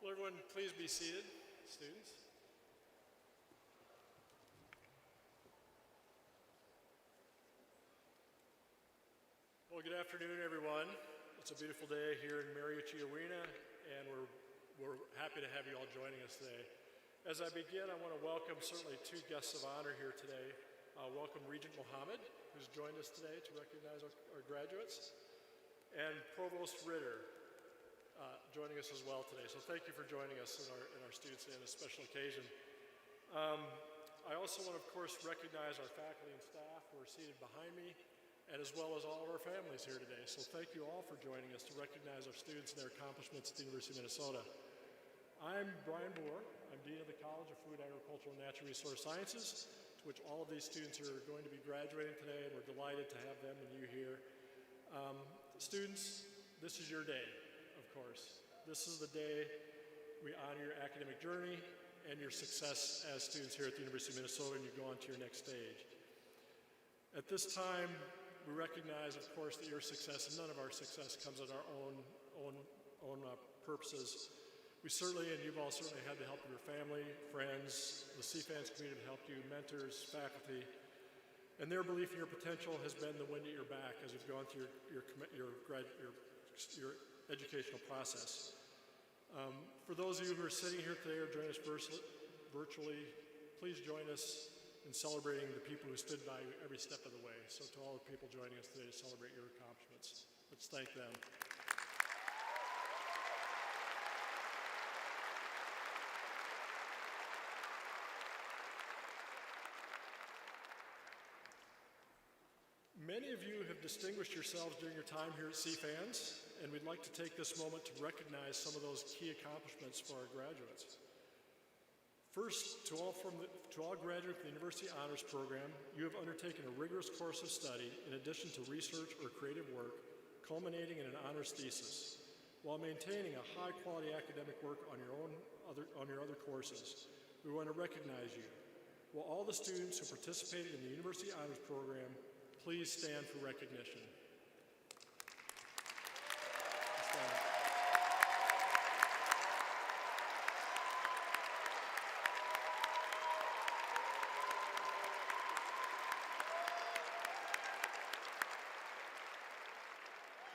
Will everyone please be seated, students? Well, good afternoon, everyone. It's a beautiful day here in Mariucci Arena, and we're happy to have you all joining us today. As I begin, I want to welcome certainly two guests of honor here today. Welcome Regent Mohammed, who's joined us today to recognize our graduates, and Provost Ritter, joining us as well today. So thank you for joining us in our Students Day on a special occasion. I also want to, of course, recognize our faculty and staff who are seated behind me, and as well as all of our families here today. So thank you all for joining us to recognize our students and their accomplishments at the University of Minnesota. I'm Brian Boer. I'm Dean of the College of Food, Agricultural, and Natural Resource Sciences, to which all of these students are going to be graduating today, and we're delighted to have them and you here. Students, this is your day, of course. This is the day we honor your academic journey and your success as students here at the University of Minnesota, and you go on to your next stage. At this time, we recognize, of course, that your success and none of our success comes at our own purposes. We certainly, and you've all certainly had the help of your family, friends, the CFANS community have helped you, mentors, faculty, and their belief in your potential has been the wind at your back as you've gone through your educational process. For those of you who are sitting here today or joining us virtually, please join us in celebrating the people who stood by you every step of the way. So to all the people joining us today to celebrate your accomplishments, let's thank them. Many of you have distinguished yourselves during your time here at CFANS, and we'd like to take this moment to recognize some of those key accomplishments for our graduates. First, to all graduates of the University Honors Program, you have undertaken a rigorous course of study in addition to research or creative work, culminating in an honors thesis. while maintaining a high-quality academic work on your other courses. We want to recognize you. Will all the students who participated in the University Honors Program please stand for recognition?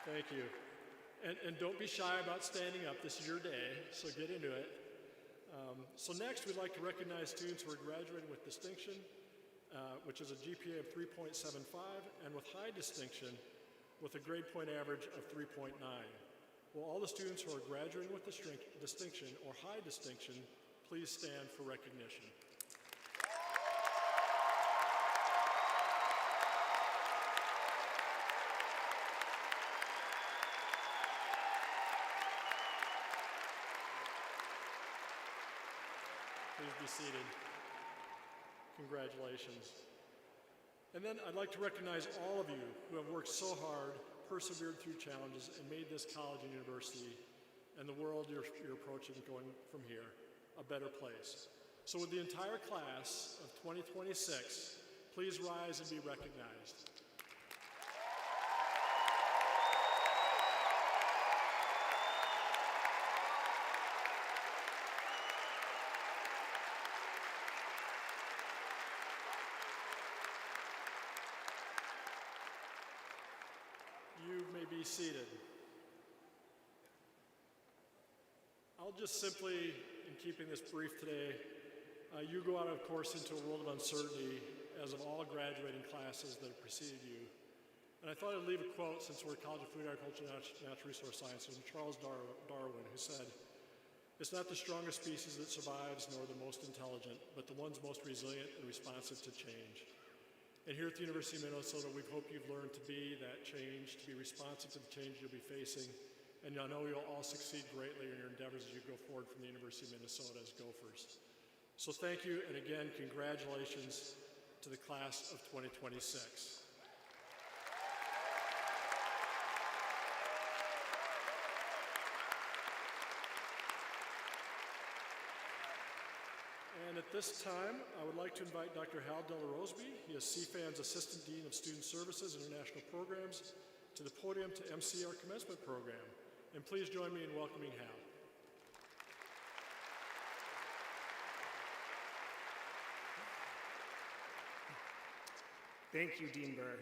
Thank you. And don't be shy about standing up. This is your day, so get into it. So next, we'd like to recognize students who are graduating with distinction, which is a GPA of 3.75, and with high distinction, with a grade point average of 3.9. Will all the students who are graduating with distinction or high distinction please stand for recognition? Please be seated. Congratulations. And then I'd like to recognize all of you who have worked so hard, persevered through challenges, and made this college and university and the world you're approaching going from here a better place. So with the entire class of 2026, please rise and be recognized. You may be seated. I'll just simply, in keeping this brief today, you go out, of course, into a world of uncertainty, as of all graduating classes that have preceded you. And I thought I'd leave a quote, since we're at College of Food, Agriculture, and Natural Resource Sciences, from Charles Darwin, who said, "It's not the strongest species that survives, nor the most intelligent, but the ones most resilient and responsive to change." And here at the University of Minnesota, we hope you've learned to be that change, to be responsive to the change you'll be facing. And I know you'll all succeed greatly in your endeavors as you go forward from the University of Minnesota as Gophers. So thank you, and again, congratulations to the class of 2026. And at this time, I would like to invite Dr. Hal Delarosby, he is CFANS Assistant Dean of Student Services and International Programs, to the podium to MC our commencement program. And please join me in welcoming Hal. Thank you, Dean Burr.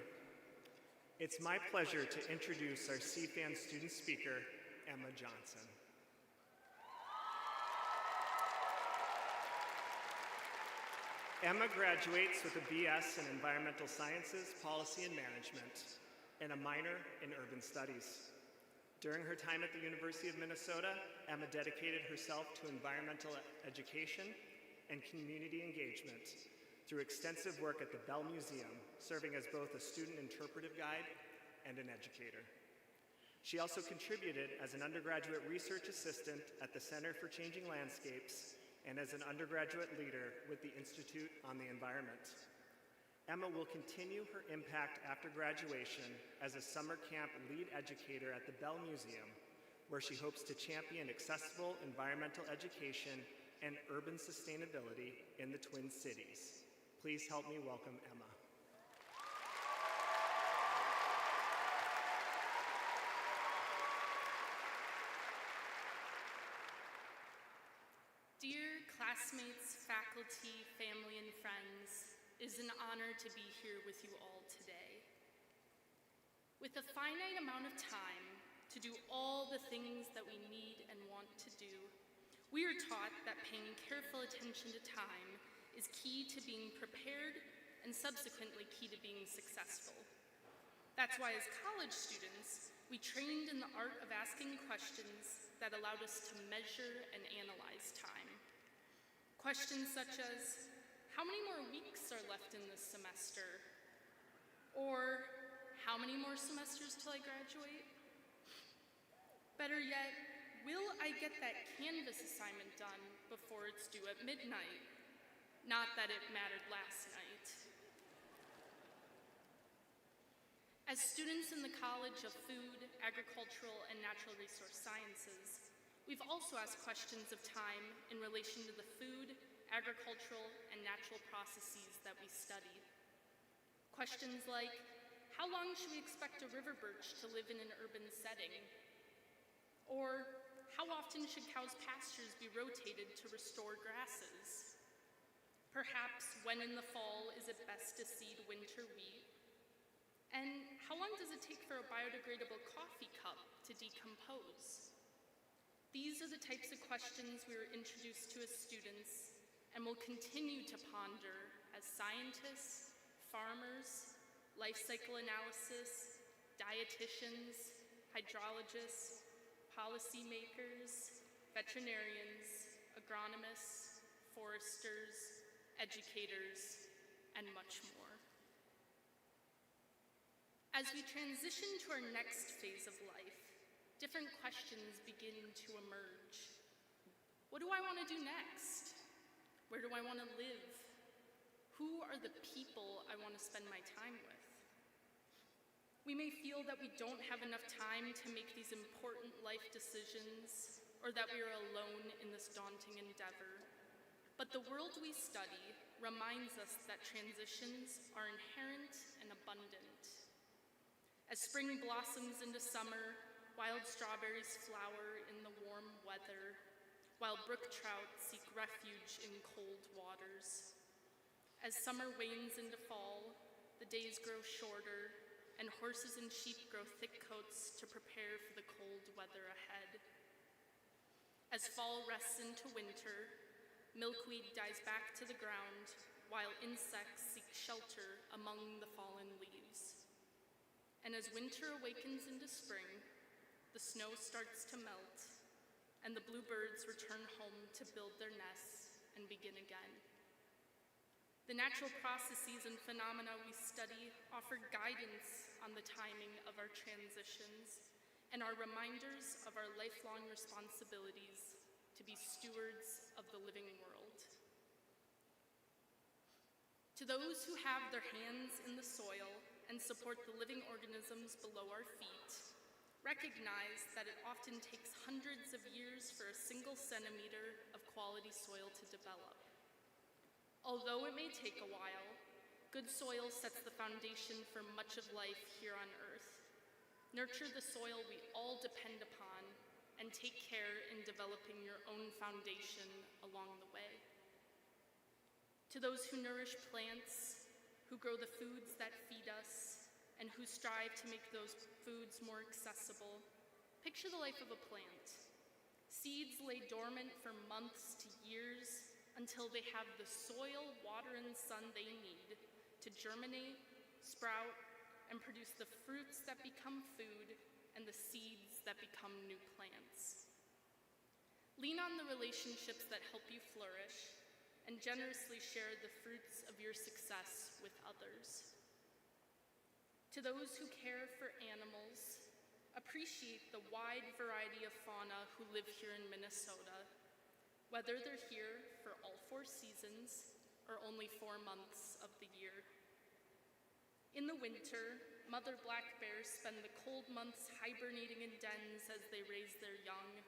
It's my pleasure to introduce our CFANS student speaker, Emma Johnson. Emma graduates with a BS in Environmental Sciences, Policy and Management, and a minor in Urban Studies. During her time at the University of Minnesota, Emma dedicated herself to environmental education and community engagement through extensive work at the Bell Museum, serving as both a student interpretive guide and an educator. She also contributed as an undergraduate research assistant at the Center for Changing Landscapes and as an undergraduate leader with the Institute on the Environment. Emma will continue her impact after graduation as a summer camp lead educator at the Bell Museum, where she hopes to champion accessible environmental education and urban sustainability in the Twin Cities. Please help me welcome Emma. Dear classmates, faculty, family, and friends, it is an honor to be here with you all today. With a finite amount of time to do all the things that we need and want to do, we are taught that paying careful attention to time is key to being prepared and subsequently key to being successful. That's why as college students, we trained in the art of asking questions that allowed us to measure and analyze time. Questions such as, how many more weeks are left in this semester? Or, how many more semesters till I graduate? Better yet, will I get that Canvas assignment done before it's due at midnight? Not that it mattered last night. As students in the College of Food, Agricultural, and Natural Resource Sciences, we've also asked questions of time in relation to the food, agricultural, and natural processes that we study. Questions like, how long should we expect a river birch to live in an urban setting? Or, how often should cows' pastures be rotated to restore grasses? Perhaps, when in the fall is it best to seed winter wheat? And how long does it take for a biodegradable coffee cup to decompose? These are the types of questions we were introduced to as students and will continue to ponder as scientists, farmers, life cycle analysis, dietitians, hydrologists, policymakers, veterinarians, agronomists, foresters, educators, and much more. As we transition to our next phase of life, different questions begin to emerge. What do I want to do next? Where do I want to live? Who are the people I want to spend my time with? We may feel that we don't have enough time to make these important life decisions, or that we are alone in this daunting endeavor. But the world we study reminds us that transitions are inherent and abundant. As spring blossoms into summer, wild strawberries flower in the warm weather, while brook trout seek refuge in cold waters. As summer wanes into fall, the days grow shorter, and horses and sheep grow thick coats to prepare for the cold weather ahead. As fall rests into winter, milkweed dies back to the ground, while insects seek shelter among the fallen leaves. And as winter awakens into spring, the snow starts to melt, and the bluebirds return home to build their nests and begin again. The natural processes and phenomena we study offer guidance on the timing of our transitions and are reminders of our lifelong responsibilities to be stewards of the living world. To those who have their hands in the soil and support the living organisms below our feet, recognize that it often takes hundreds of years for a single centimeter of quality soil to develop. Although it may take a while, good soil sets the foundation for much of life here on Earth. Nurture the soil we all depend upon, and take care in developing your own foundation along the way. To those who nourish plants, who grow the foods that feed us, and who strive to make those foods more accessible, picture the life of a plant. Seeds lay dormant for months to years until they have the soil, water, and sun they need to germinate, sprout, and produce the fruits that become food and the seeds that become new plants. Lean on the relationships that help you flourish, and generously share the fruits of your success with others. To those who care for animals, appreciate the wide variety of fauna who live here in Minnesota, whether they're here for all 4 seasons or only 4 months of the year. In the winter, mother black bears spend the cold months hibernating in dens as they raise their young,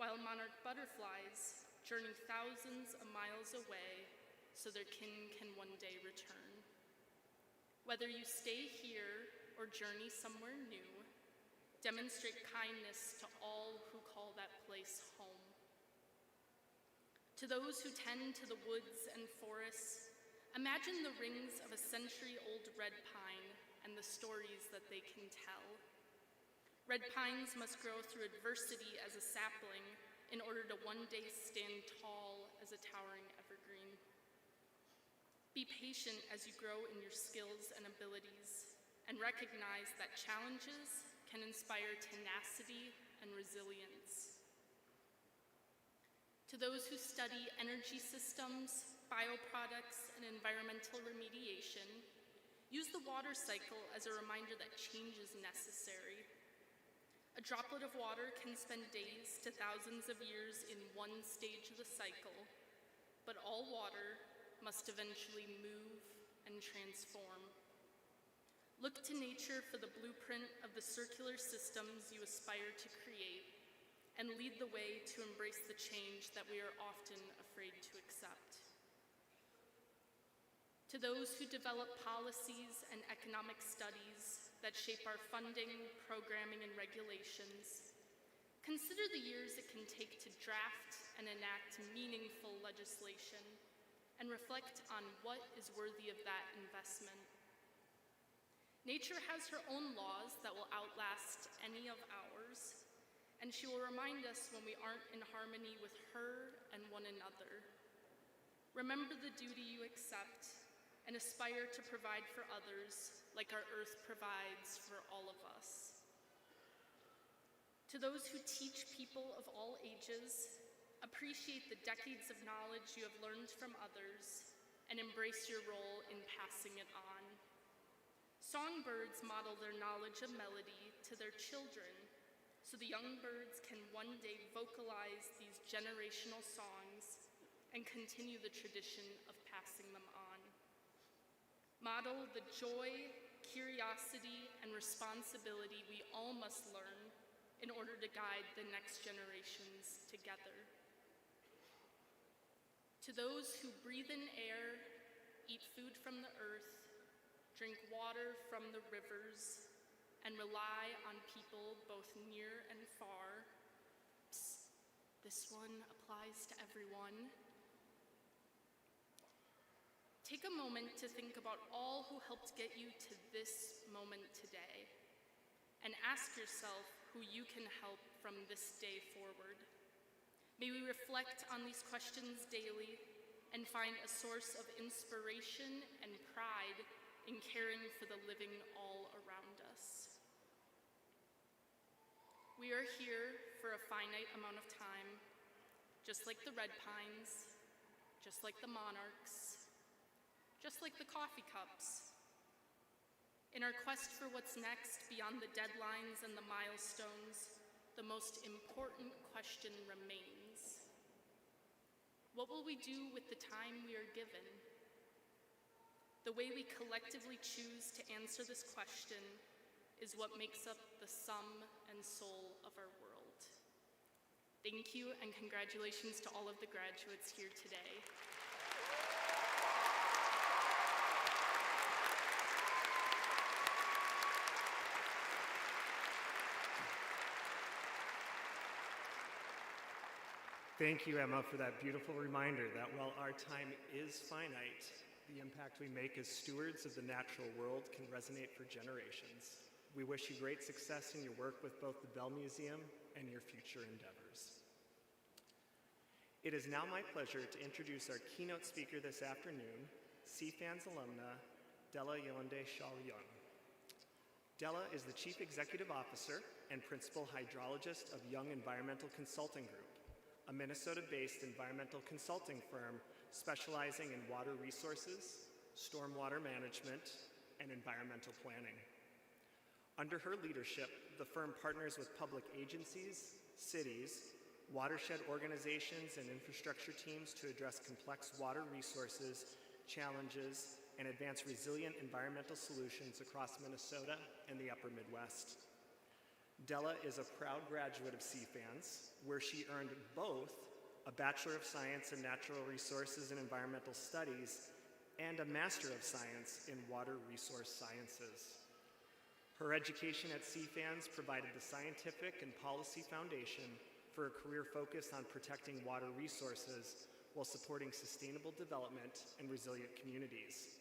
while monarch butterflies journey thousands of miles away so their kin can one day return. Whether you stay here or journey somewhere new, demonstrate kindness to all who call that place home. To those who tend to the woods and forests, imagine the rings of a century-old red pine and the stories that they can tell. Red pines must grow through adversity as a sapling in order to one day stand tall as a towering evergreen. Be patient as you grow in your skills and abilities, and recognize that challenges can inspire tenacity and resilience. To those who study energy systems, bioproducts, and environmental remediation, use the water cycle as a reminder that change is necessary. A droplet of water can spend days to thousands of years in one stage of the cycle, but all water must eventually move and transform. Look to nature for the blueprint of the circular systems you aspire to create, and lead the way to embrace the change that we are often afraid to accept. To those who develop policies and economic studies that shape our funding, programming, and regulations, consider the years it can take to draft and enact meaningful legislation, and reflect on what is worthy of that investment. Nature has her own laws that will outlast any of ours, and she will remind us when we aren't in harmony with her and one another. Remember the duty you accept and aspire to provide for others like our earth provides for all of us. To those who teach people of all ages, appreciate the decades of knowledge you have learned from others and embrace your role in passing it on. Songbirds model their knowledge of melody to their children, so the young birds can one day vocalize these generational songs and continue the tradition of passing them on. Model the joy, curiosity, and responsibility we all must learn in order to guide the next generations together. To those who breathe in air, eat food from the earth, drink water from the rivers, and rely on people both near and far. Psst, this one applies to everyone. Take a moment to think about all who helped get you to this moment today, and ask yourself who you can help from this day forward. May we reflect on these questions daily and find a source of inspiration and pride in caring for the living all around us. We are here for a finite amount of time, just like the red pines, just like the monarchs, just like the coffee cups. In our quest for what's next beyond the deadlines and the milestones, the most important question remains. What will we do with the time we are given? The way we collectively choose to answer this question is what makes up the sum and soul of our world. Thank you, and congratulations to all of the graduates here today. Thank you, Emma, for that beautiful reminder that while our time is finite, the impact we make as stewards of the natural world can resonate for generations. We wish you great success in your work with both the Bell Museum and your future endeavors. It is now my pleasure to introduce our keynote speaker this afternoon, CFANS alumna, Della Yonde Shaw-Young. Della is the Chief Executive Officer and Principal Hydrologist of Young Environmental Consulting Group, a Minnesota-based environmental consulting firm specializing in water resources, stormwater management, and environmental planning. Under her leadership, the firm partners with public agencies, cities, watershed organizations, and infrastructure teams to address complex water resources, challenges, and advance resilient environmental solutions across Minnesota and the upper Midwest. Della is a proud graduate of CFANS, where she earned both a Bachelor of Science in Natural Resources and Environmental Studies and a Master of Science in Water Resource Sciences. Her education at CFANS provided the scientific and policy foundation for a career focused on protecting water resources while supporting sustainable development and resilient communities.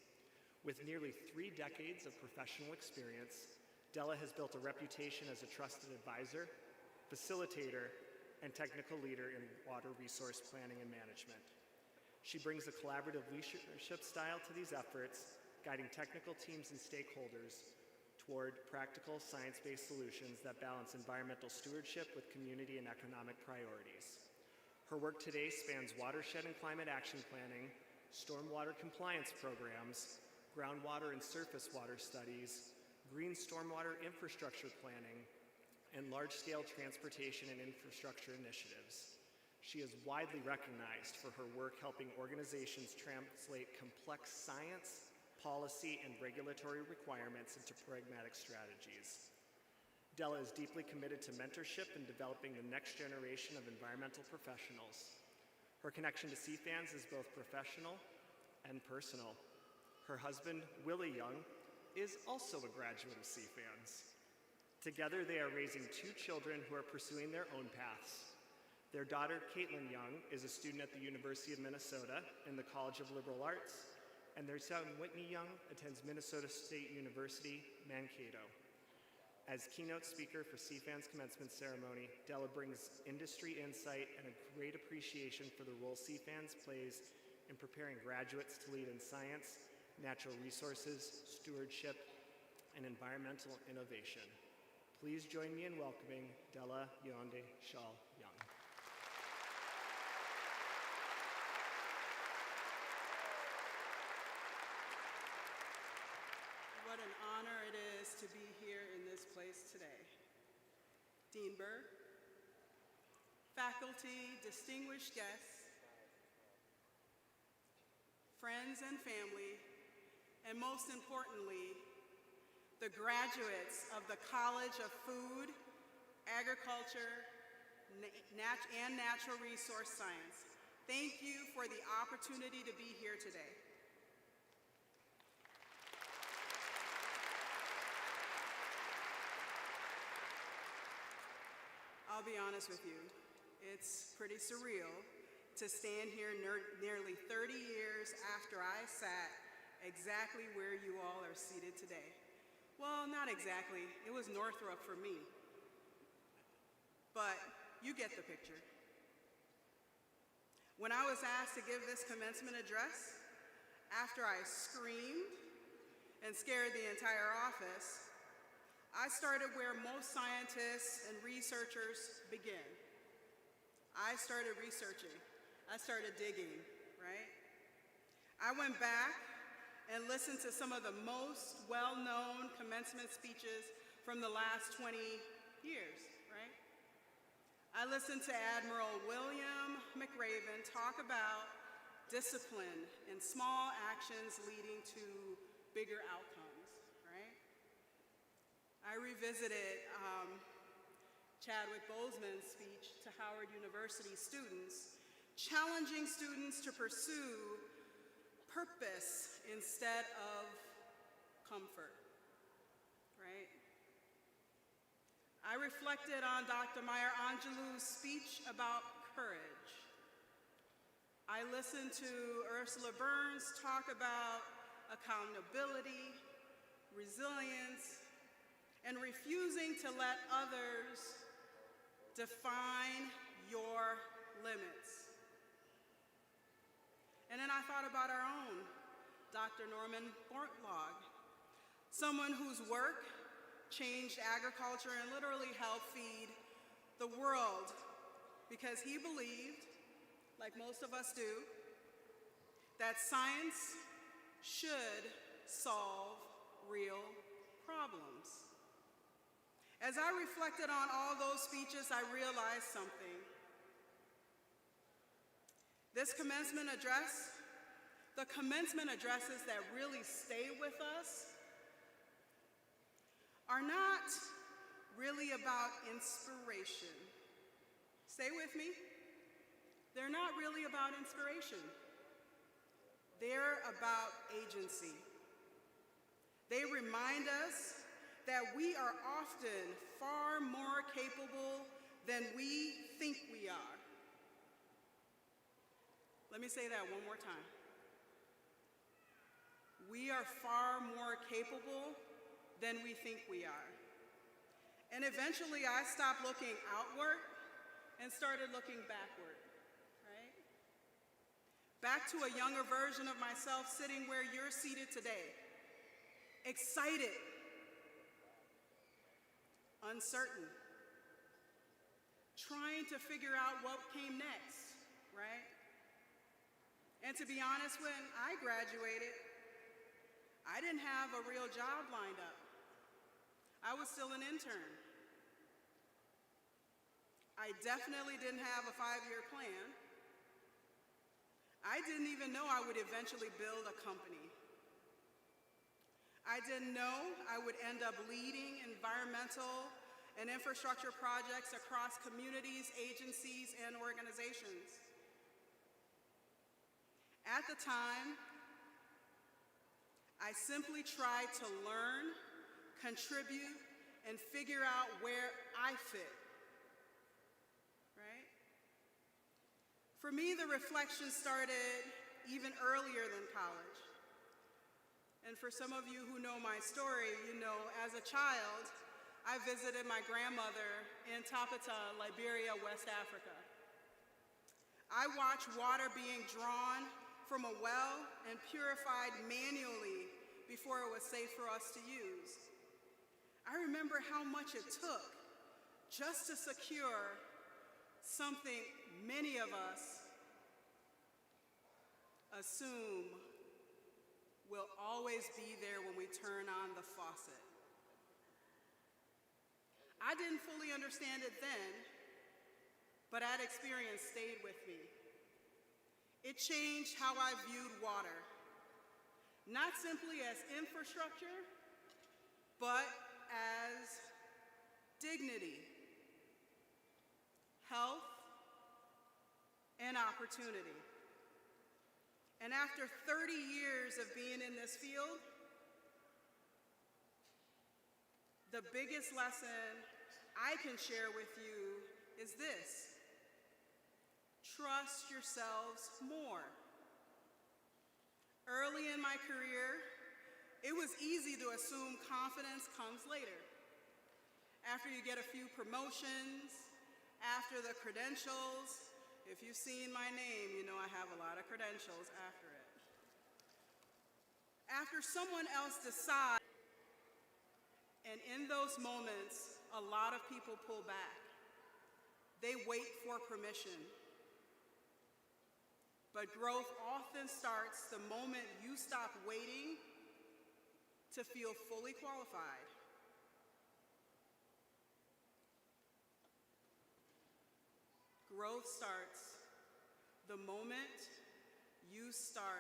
With nearly 3 decades of professional experience, Della has built a reputation as a trusted advisor, facilitator, and technical leader in water resource planning and management. She brings a collaborative leadership style to these efforts, guiding technical teams and stakeholders toward practical science-based solutions that balance environmental stewardship with community and economic priorities. Her work today spans watershed and climate action planning, stormwater compliance programs, groundwater and surface water studies, green stormwater infrastructure planning, and large-scale transportation and infrastructure initiatives. She is widely recognized for her work helping organizations translate complex science, policy and regulatory requirements into pragmatic strategies. Della is deeply committed to mentorship and developing the next generation of environmental professionals. Her connection to CFANS is both professional and personal. Her husband, Willie Young, is also a graduate of CFANS. Together, they are raising 2 children who are pursuing their own paths. Their daughter, Caitlin Young, is a student at the University of Minnesota in the College of Liberal Arts, and their son, Whitney Young, attends Minnesota State University, Mankato. As keynote speaker for CFAN's commencement ceremony, Della brings industry insight and a great appreciation for the role CFANS plays in preparing graduates to lead in science, natural resources, stewardship, and environmental innovation. Please join me in welcoming Della Yonde Shaw Young. What an honor it is to be here in this place today. Dean Burr, faculty, distinguished guests, friends and family, and most importantly, the graduates of the College of Food, Agriculture, and Natural Resource Science. Thank you for the opportunity to be here today. I'll be honest with you, it's pretty surreal to stand here nearly 30 years after I sat exactly where you all are seated today. Well, not exactly. It was Northrop for me. But you get the picture. When I was asked to give this commencement address, after I screamed and scared the entire office, I started where most scientists and researchers begin. I started researching. I started digging, right? I went back and listened to some of the most well-known commencement speeches from the last 20 years, right? I listened to Admiral William McRaven talk about discipline and small actions leading to bigger outcomes, right? I revisited Chadwick Boseman's speech to Howard University students, challenging students to pursue purpose instead of comfort, right? I reflected on Dr. Maya Angelou's speech about courage. I listened to Ursula Burns talk about accountability, resilience, and refusing to let others define your limits. And then I thought about our own, Dr. Norman Borlaug, someone whose work changed agriculture and literally helped feed the world because he believed, like most of us do, that science should solve real problems. As I reflected on all those speeches, I realized something. This commencement address, the commencement addresses that really stay with us, are not really about inspiration. Stay with me. They're not really about inspiration. They're about agency. They remind us that we are often far more capable than we think we are. Let me say that one more time. We are far more capable than we think we are. And eventually I stopped looking outward and started looking backward, right? Back to a younger version of myself sitting where you're seated today. Excited, uncertain, trying to figure out what came next, right? And to be honest, when I graduated, I didn't have a real job lined up. I was still an intern. I definitely didn't have a 5-year plan. I didn't even know I would eventually build a company. I didn't know I would end up leading environmental and infrastructure projects across communities, agencies, and organizations. At the time, I simply tried to learn, contribute, and figure out where I fit, right? For me, the reflection started even earlier than college. And for some of you who know my story, you know, as a child, I visited my grandmother in Tapata, Liberia, West Africa. I watched water being drawn from a well and purified manually before it was safe for us to use. I remember how much it took just to secure something many of us assume will always be there when we turn on the faucet. I didn't fully understand it then, but that experience stayed with me. It changed how I viewed water, not simply as infrastructure, but as dignity, health, and opportunity. And after 30 years of being in this field, the biggest lesson I can share with you is this: trust yourselves more. Early in my career, it was easy to assume confidence comes later. After you get a few promotions, after the credentials. If you've seen my name, you know I have a lot of credentials after it. After someone else decides, and in those moments, a lot of people pull back. They wait for permission. But growth often starts the moment you stop waiting to feel fully qualified. Growth starts the moment you stop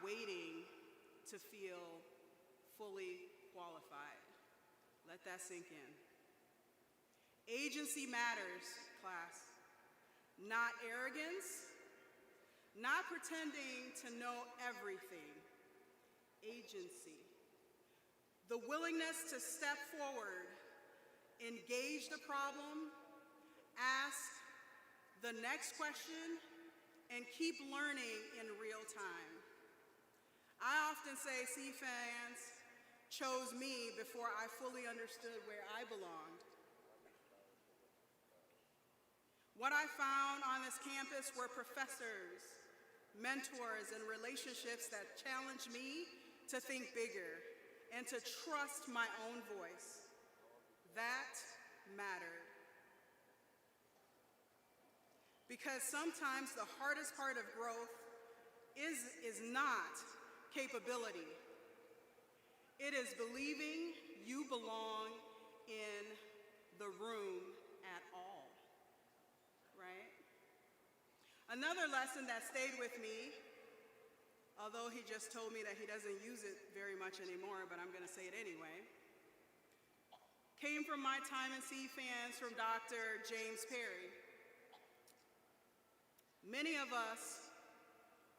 waiting to feel fully qualified. Let that sink in. Agency matters, class. Not arrogance, not pretending to know everything. Agency. The willingness to step forward, engage the problem, ask the next question, and keep learning in real time. I often say CFANS chose me before I fully understood where I belonged. What I found on this campus were professors, mentors, and relationships that challenged me to think bigger and to trust my own voice. That mattered. Because sometimes the hardest part of growth is not capability. It is believing you belong in the room at all, right? Another lesson that stayed with me, although he just told me that he doesn't use it very much anymore, but I'm gonna say it anyway, came from my time in CFANS from Dr. James Perry. Many of us,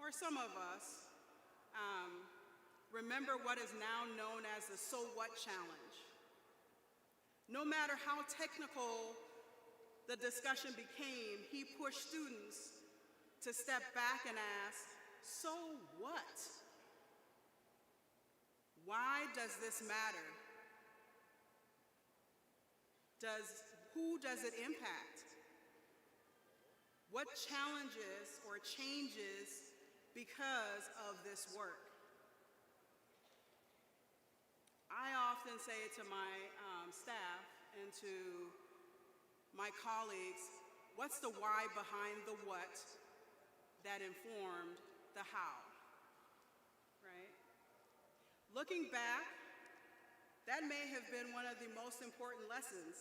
or some of us, remember what is now known as the So What Challenge. No matter how technical the discussion became, he pushed students to step back and ask, so what? Why does this matter? Who does it impact? What challenges or changes because of this work? I often say to my staff and to my colleagues, what's the why behind the what that informed the how, right? Looking back, that may have been one of the most important lessons,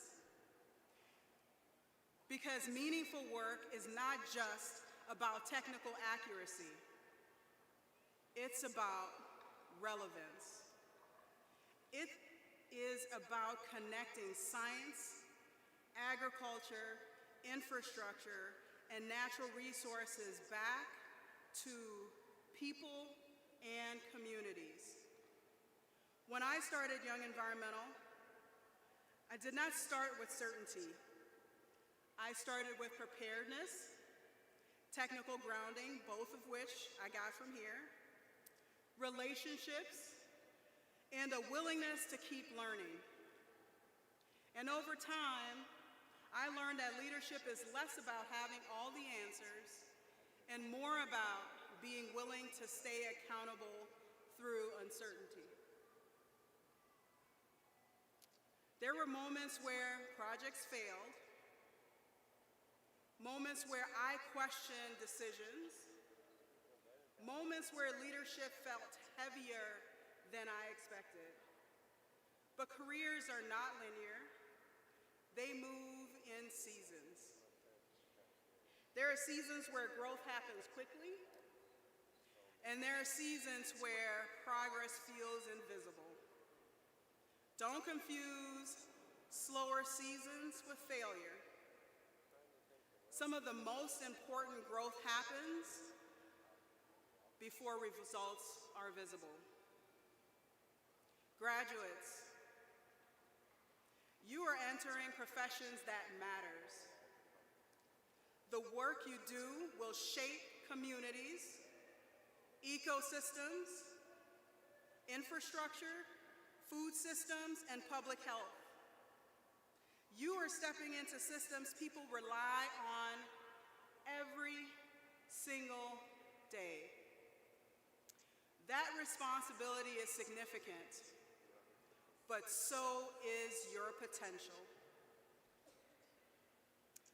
because meaningful work is not just about technical accuracy. It's about relevance. It is about connecting science, agriculture, infrastructure, and natural resources back to people and communities. When I started Young Environmental, I did not start with certainty. I started with preparedness, technical grounding, both of which I got from here, relationships, and a willingness to keep learning. And over time, I learned that leadership is less about having all the answers and more about being willing to stay accountable through uncertainty. There were moments where projects failed, moments where I questioned decisions, moments where leadership felt heavier than I expected. But careers are not linear. They move in seasons. There are seasons where growth happens quickly, and there are seasons where progress feels invisible. Don't confuse slower seasons with failure. Some of the most important growth happens before results are visible. Graduates, you are entering professions that matters. The work you do will shape communities, ecosystems, infrastructure, food systems, and public health. You are stepping into systems people rely on every single day. That responsibility is significant, but so is your potential.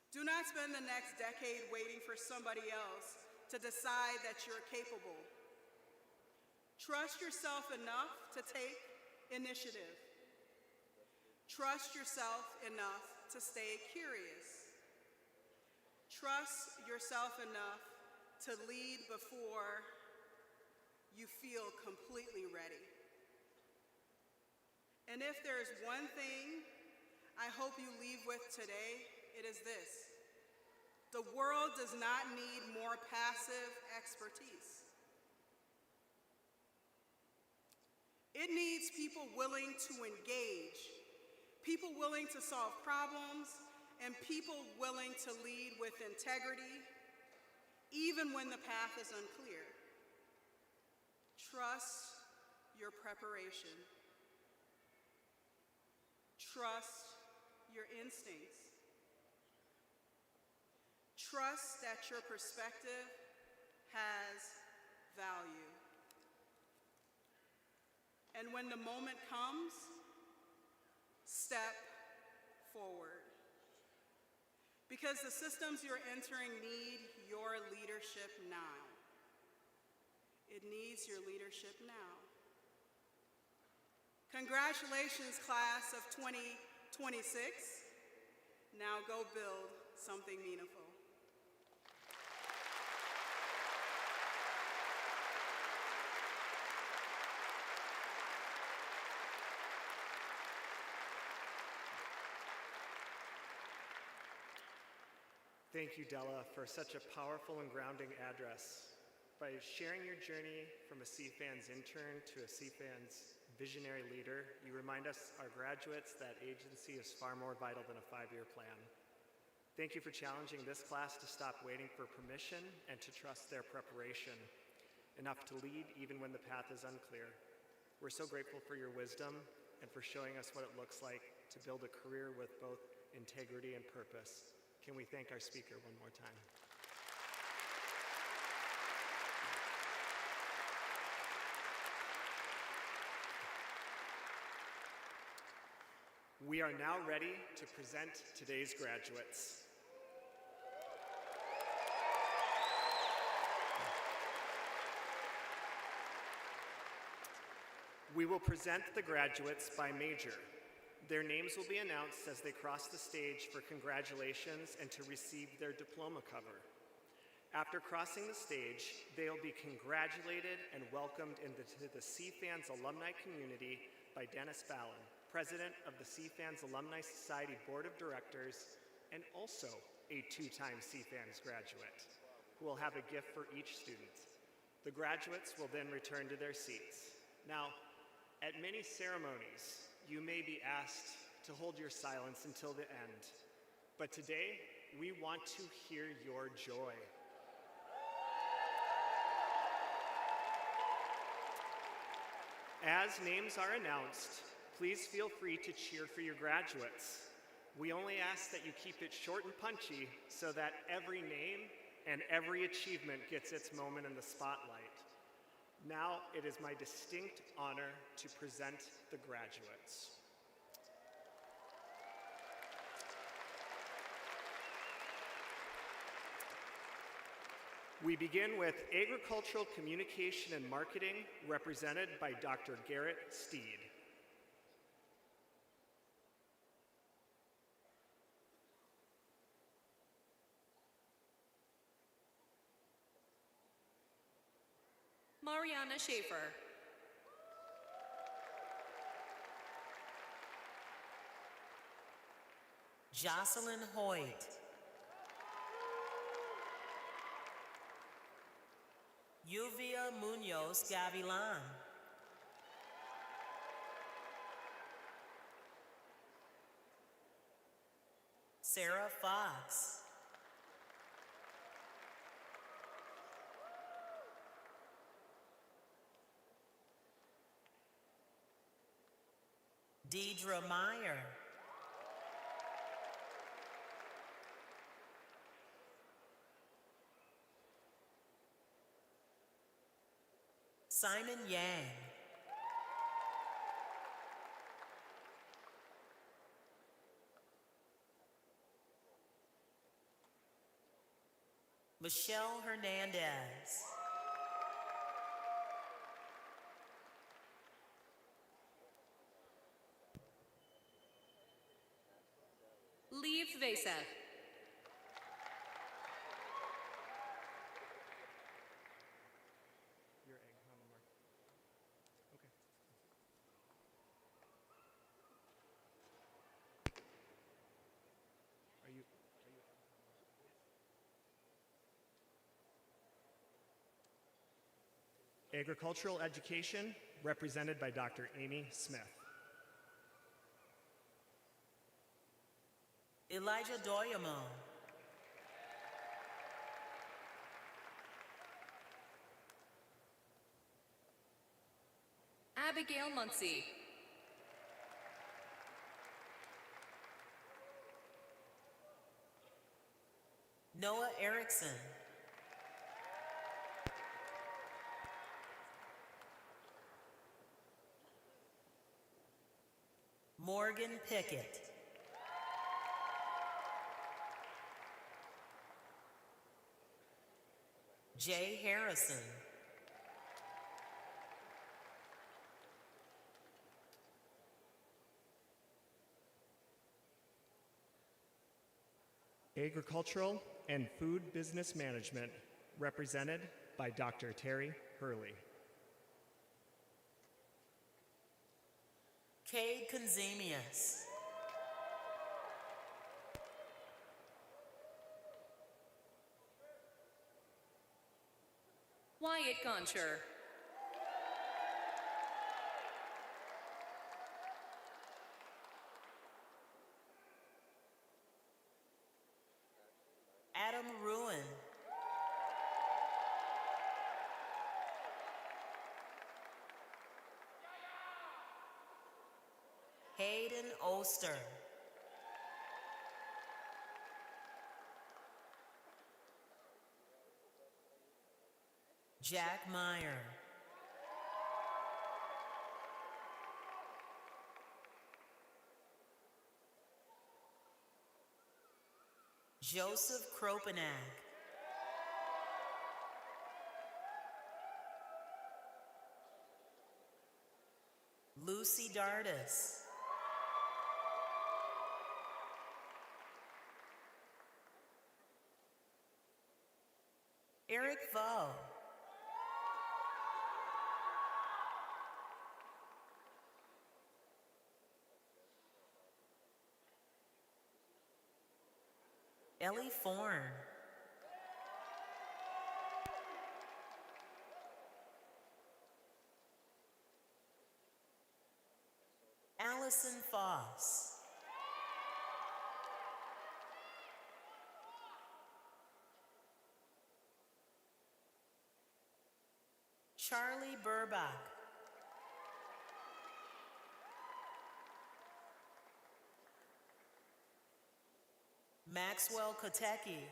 Do not spend the next decade waiting for somebody else to decide that you're capable. Trust yourself enough to take initiative. Trust yourself enough to stay curious. Trust yourself enough to lead before you feel completely ready. And if there is one thing I hope you leave with today, it is this: the world does not need more passive expertise. It needs people willing to engage, people willing to solve problems, and people willing to lead with integrity, even when the path is unclear. Trust your preparation. Trust your instincts. Trust that your perspective has value. And when the moment comes, step forward. Because the systems you're entering need your leadership now. It needs your leadership now. Congratulations, class of 2026. Now go build something meaningful. Thank you, Della, for such a powerful and grounding address. By sharing your journey from a CFANS intern to a CFANS visionary leader, you remind us, our graduates, that agency is far more vital than a 5-year plan. Thank you for challenging this class to stop waiting for permission and to trust their preparation, enough to lead even when the path is unclear. We're so grateful for your wisdom and for showing us what it looks like to build a career with both integrity and purpose. Can we thank our speaker one more time? We are now ready to present today's graduates. We will present the graduates by major. Their names will be announced as they cross the stage for congratulations and to receive their diploma cover. After crossing the stage, they'll be congratulated and welcomed into the CFANS alumni community by Dennis Fallon, President of the CFANS Alumni Society Board of Directors and also a two-time CFANS graduate, who will have a gift for each student. The graduates will then return to their seats. Now, at many ceremonies, you may be asked to hold your silence until the end, but today, we want to hear your joy. As names are announced, please feel free to cheer for your graduates. We only ask that you keep it short and punchy so that every name and every achievement gets its moment in the spotlight. Now it is my distinct honor to present the graduates. We begin with Agricultural Communication and Marketing, represented by Dr. Garrett Steed. Mariana Schaefer. Jocelyn Hoyt. Yuvia Munoz Gavilan. Sarah Fox. Deidre Meyer. Simon Yang. Michelle Hernandez. Liv Vasev. Your egg, how many more? Okay. Are you? Agricultural Education, represented by Dr. Amy Smith. Elijah Doyamo. Abigail Muncie. Noah Erickson. Morgan Pickett. Jay Harrison. Agricultural and Food Business Management, represented by Dr. Terry Hurley. Cade Conzemius. Wyatt Goncher. Adam Ruin. Hayden Oster. Jack Meyer. Joseph Kropenak. Lucy Dardis. Eric Vo. Ellie Forn. Allison Foss. Charlie Burbach. Maxwell Kotecki.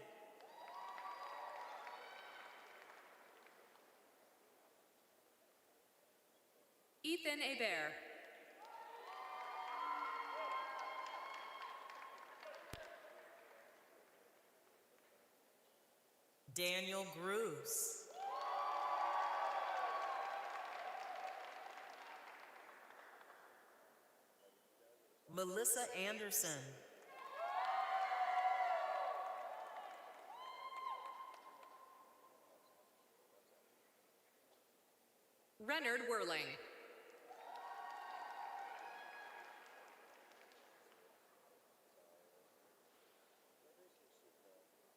Ethan Hebert. Daniel Gruce. Melissa Anderson. Renard Whirling.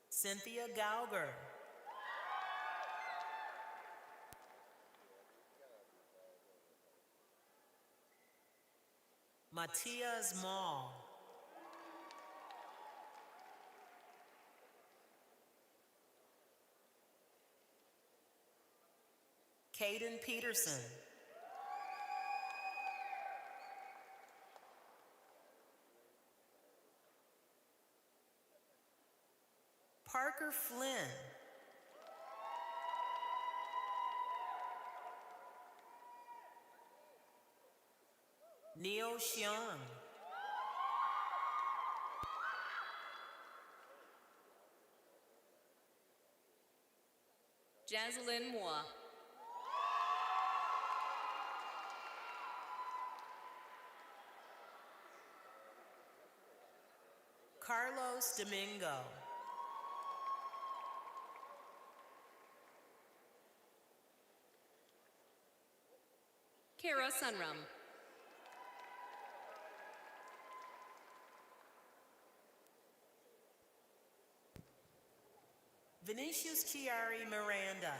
Cynthia Gauger. Matthias Mall. Caden Peterson. Parker Flynn. Neo Xiong. Jaslyn Moore. Carlos Domingo. Kara Sunrum. Vinicius Chiari Miranda.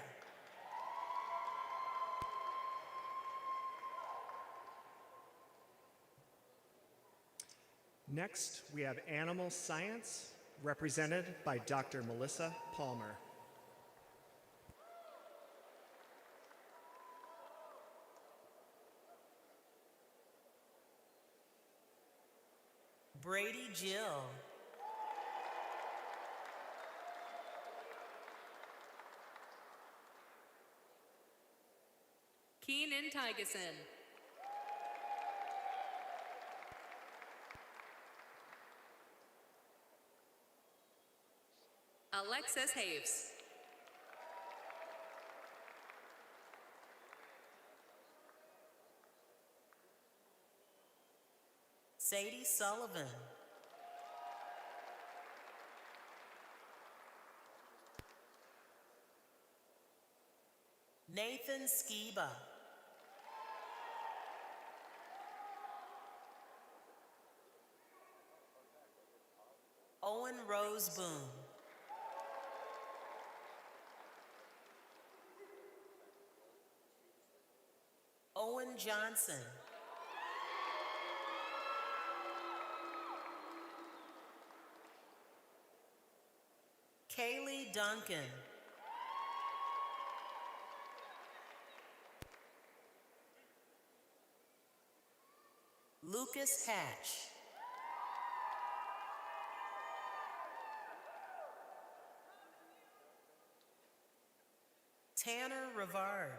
Next, we have animal science, represented by Dr. Melissa Palmer. Brady Jill. Keenan Tygeson. Alexis Haves. Sadie Sullivan. Nathan Skiba. Owen Roseboom. Owen Johnson. Kaylee Duncan. Lucas Hatch. Tanner Rivard.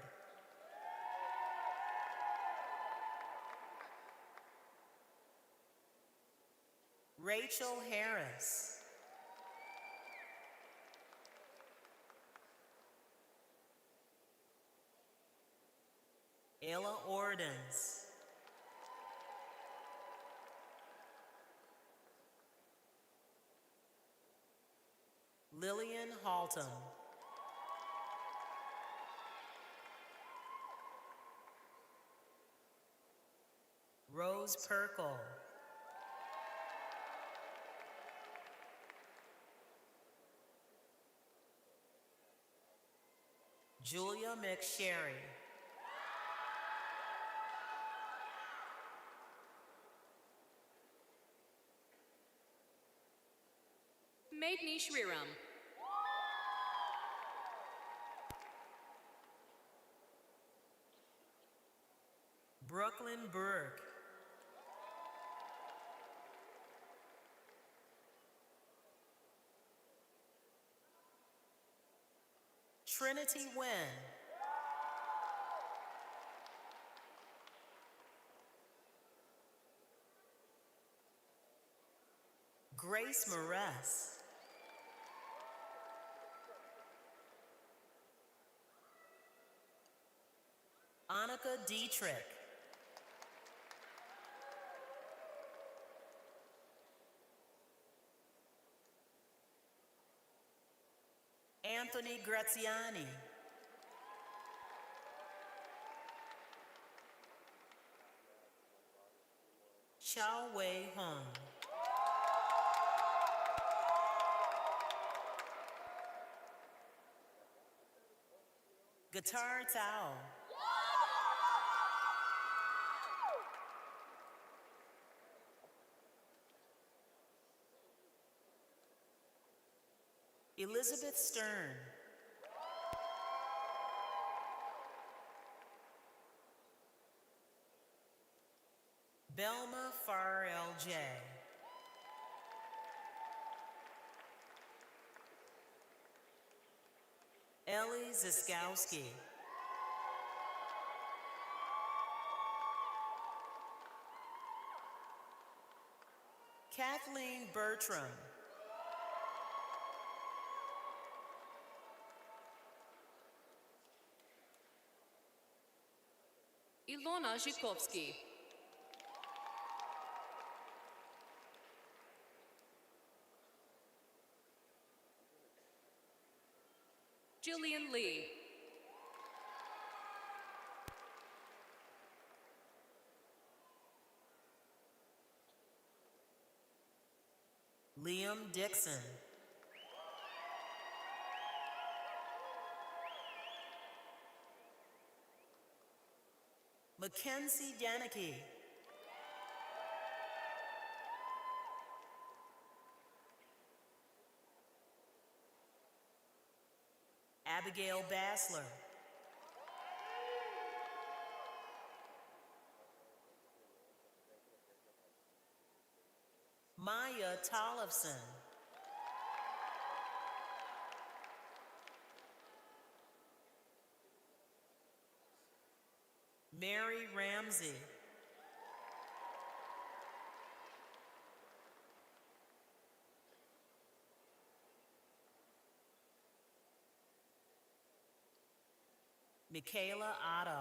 Rachel Harris. Ella Ordens. Lillian Haltom. Rose Perkle. Julia McSherry. Meghney Shriram. Brooklyn Burke. Trinity Wen. Grace Moress. Annika Dietrich. Anthony Graziani. Chao Wei Hong. Guitar Tao. Elizabeth Stern. Belma Farr LJ. Ellie Ziskowski. Kathleen Bertram. Ilona Zhikovsky. Jillian Lee. Liam Dixon. Mackenzie Danicky. Abigail Bassler. Maya Tollefson. Mary Ramsey. Michaela Otto.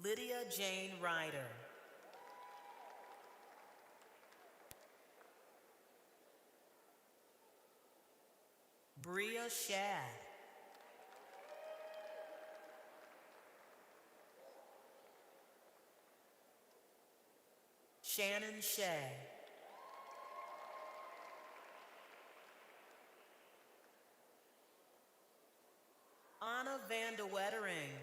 Lydia Jane Ryder. Bria Shad. Shannon Shea. Anna van de Wettering.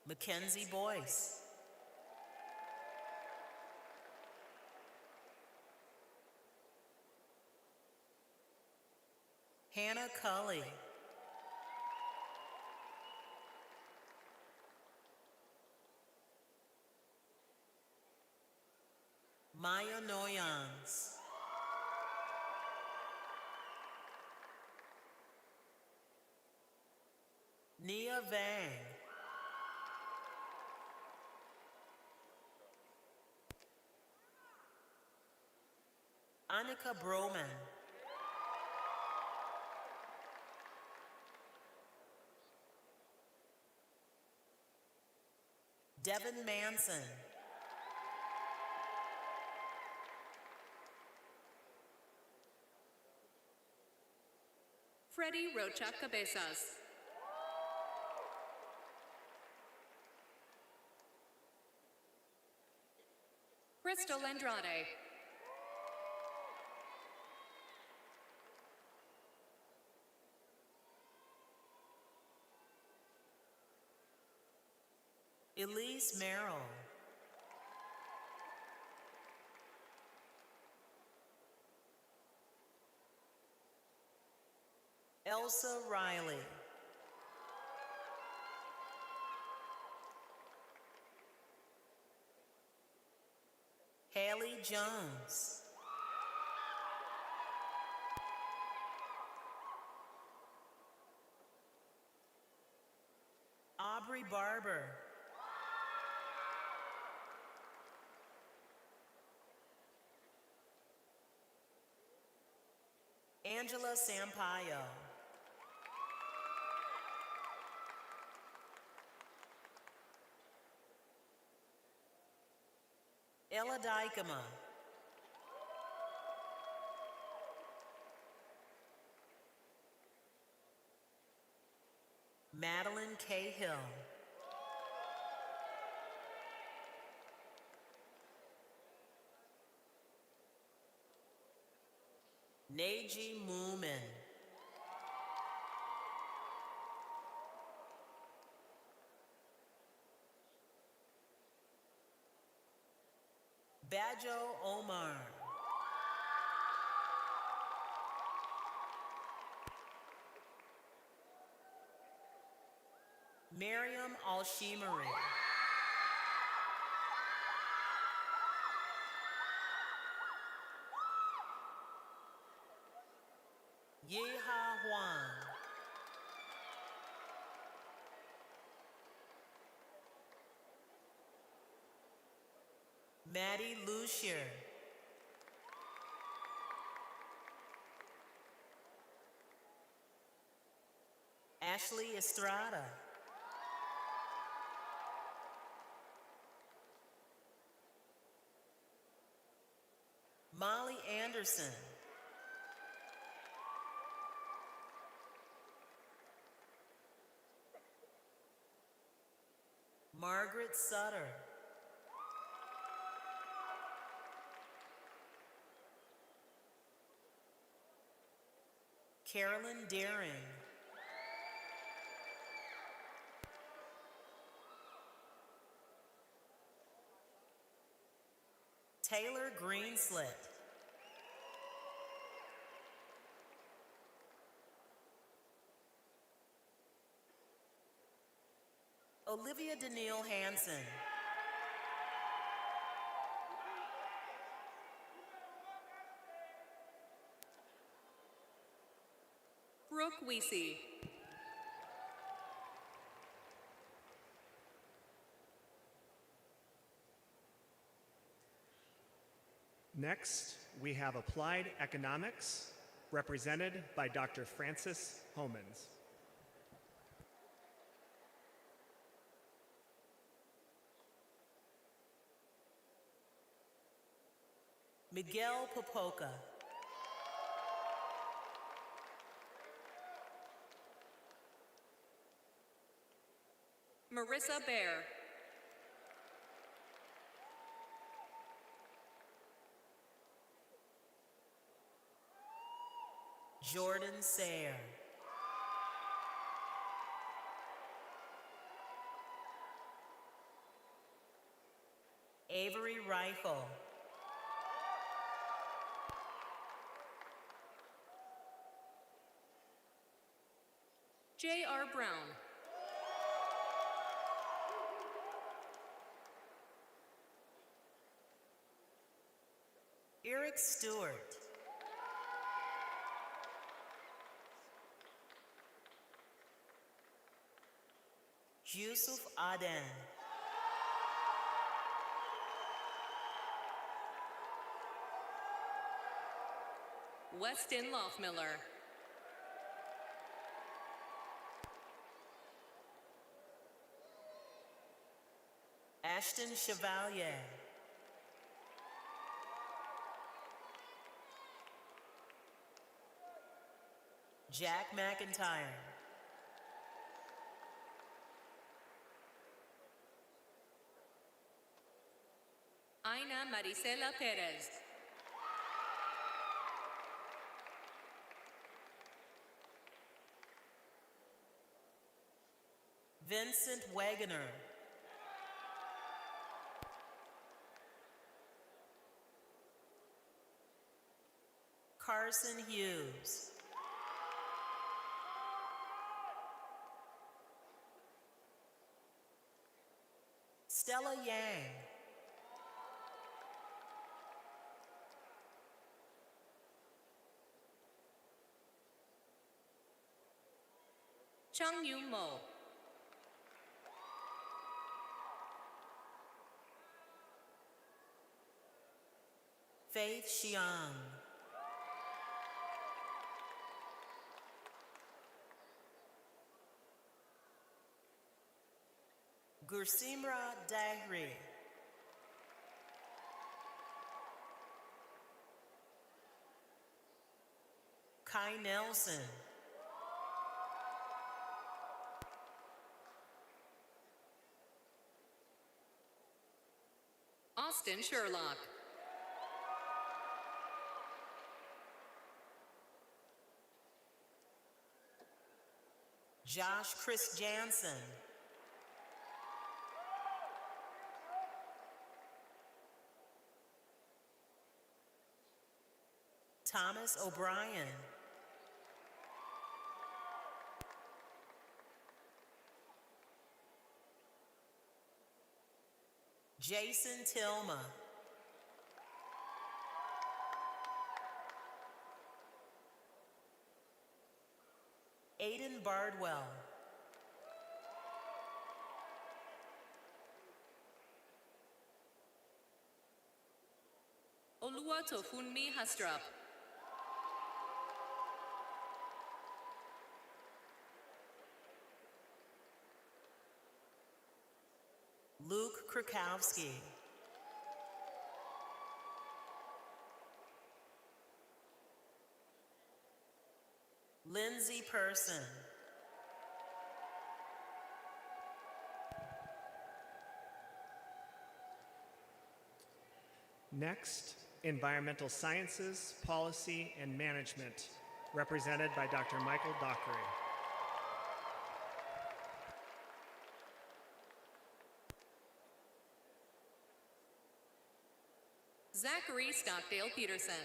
Mackenzie Boyce. Hannah Cully. Maya Noyans. Nia Vang. Annika Broman. Devin Manson. Freddy Rocha Cabezas. Crystal Andrade. Elise Merrill. Elsa Riley. Haley Jones. Aubrey Barber. Angela Sampaio. Ella Dykema. Madeline Cahill. Neji Moomin. Bajo Omar. Miriam Alshimari. Yeha Huang. Maddie Lucier. Ashley Estrada. Molly Anderson. Margaret Sutter. Carolyn Daring. Taylor Greenslet. Olivia Danielle Hansen. Brooke Weesey. Next, we have Applied Economics, represented by Dr. Francis Homans. Miguel Popoca. Marissa Bear. Jordan Sayre. Avery Rifle. J.R. Brown. Eric Stewart. Yusuf Aden. Weston Loffmiller. Ashton Chevalier. Jack McIntyre. Aina Marisela Perez. Vincent Wagoner. Carson Hughes. Stella Yang. Chung Yu Mo. Faith Xiang. Gursimra Dahri. Kai Nelson. Austin Sherlock. Josh Chris Jansen. Thomas O'Brien. Jason Tilma. Aiden Bardwell. Oluwatofunmi Hastrap. Luke Krakowski. Lindsay Person. Next, Environmental Sciences, Policy, and Management, represented by Dr. Michael Dockery. Zachary Stockdale Peterson.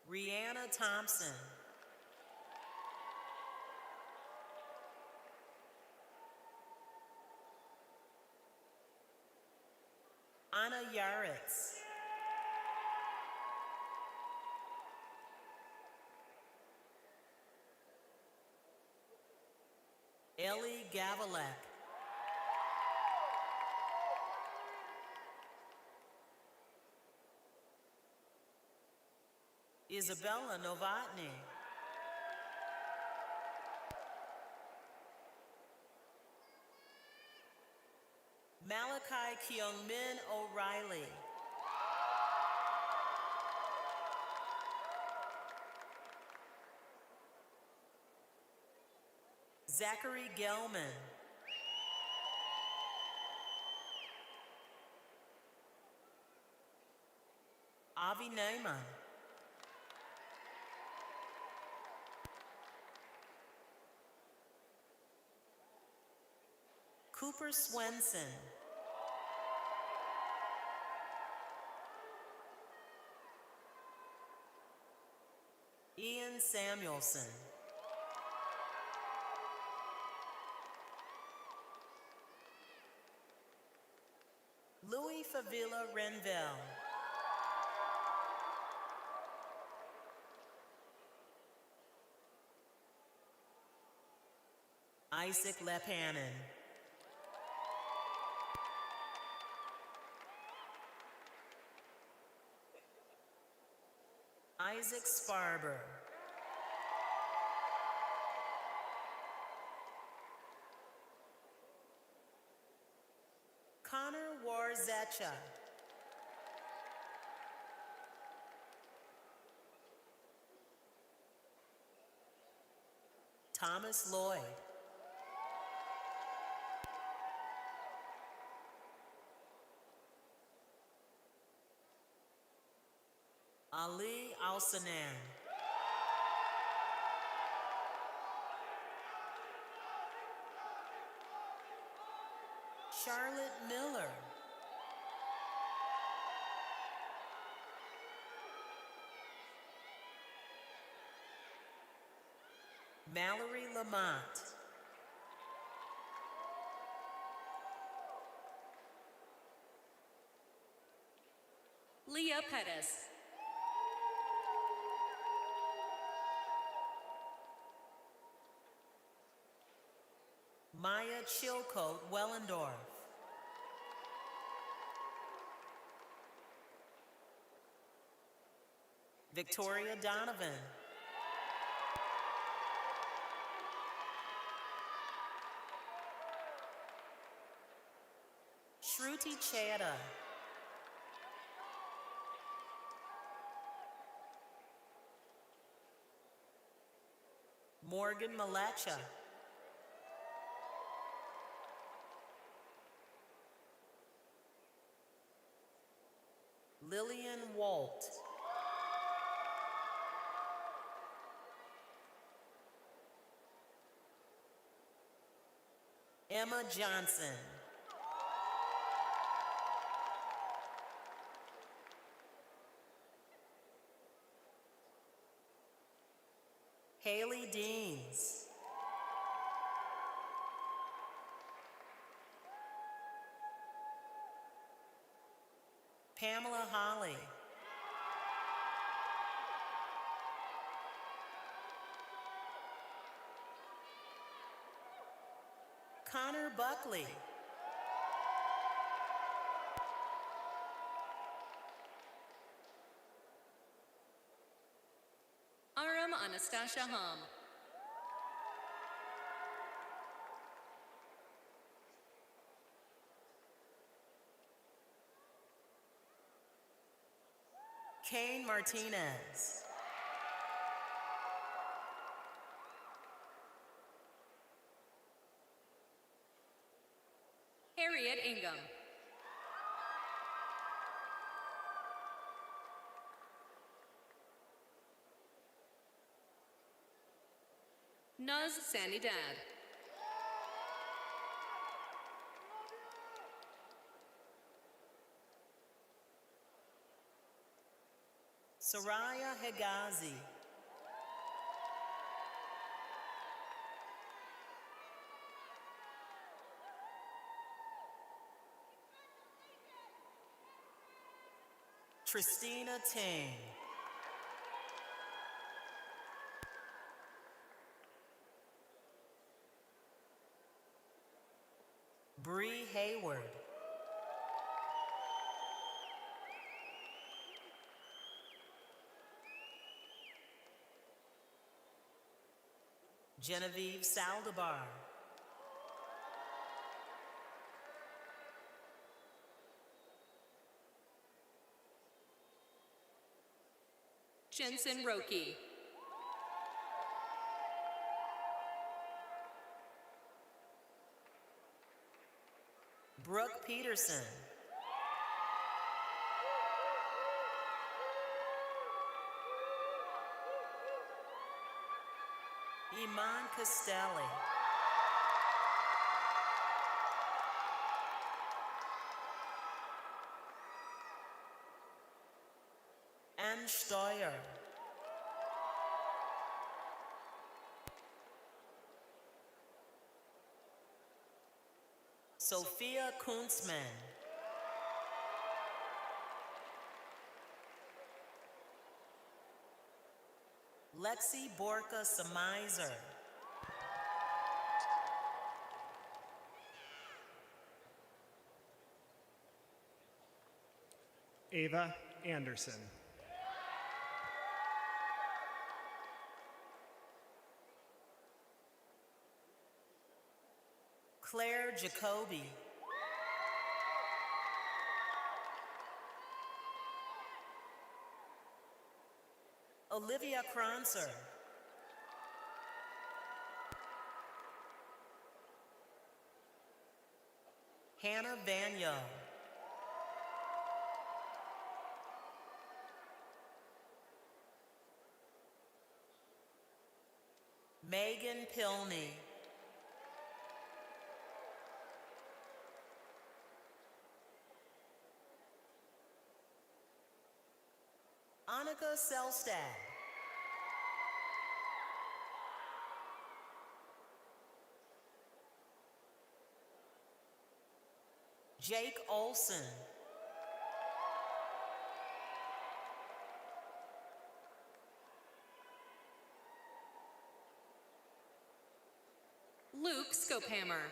Rihanna Thompson. Anna Yaritz. Ellie Gavalek. Isabella Novotny. Malachi Kyungmin O'Reilly. Zachary Gelman. Avi Neyman. Cooper Swenson. Ian Samuelson. Louis Favila Renville. Isaac Lepanen. Isaac Sparber. Connor Warzecha. Thomas Lloyd. Ali Al-Sanan. Charlotte Miller. Mallory Lamont. Leah Pettis. Maya Chilcote Wellendorf. Victoria Donovan. Shruti Chadha. Morgan Malacha. Lillian Walt. Emma Johnson. Haley Deans. Pamela Holly. Connor Buckley. Aram Anastasia Hum. Kane Martinez. Harriet Ingham. Nuz Sanidad. Soraya Hegazi. Tristina Ting. Bree Hayward. Genevieve Saldibar. Jensen Roki. Brooke Peterson. Iman Castelli. Ann Steuer. Sophia Kunzman. Lexi Borka Samizer. Ava Anderson. Claire Jacoby. Olivia Kranzer. Hannah Vanyo. Megan Pilney. Annika Selstad. Jake Olson. Luke Scopehammer.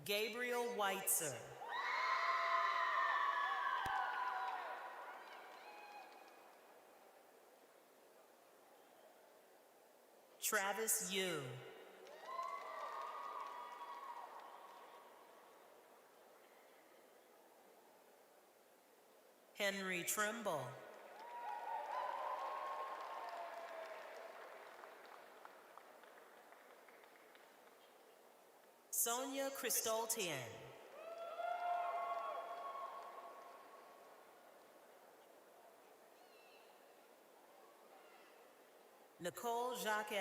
Gabriel Weitzer. Travis Yu. Henry Trimble. Sonia Christoltian. Nicole Jacques.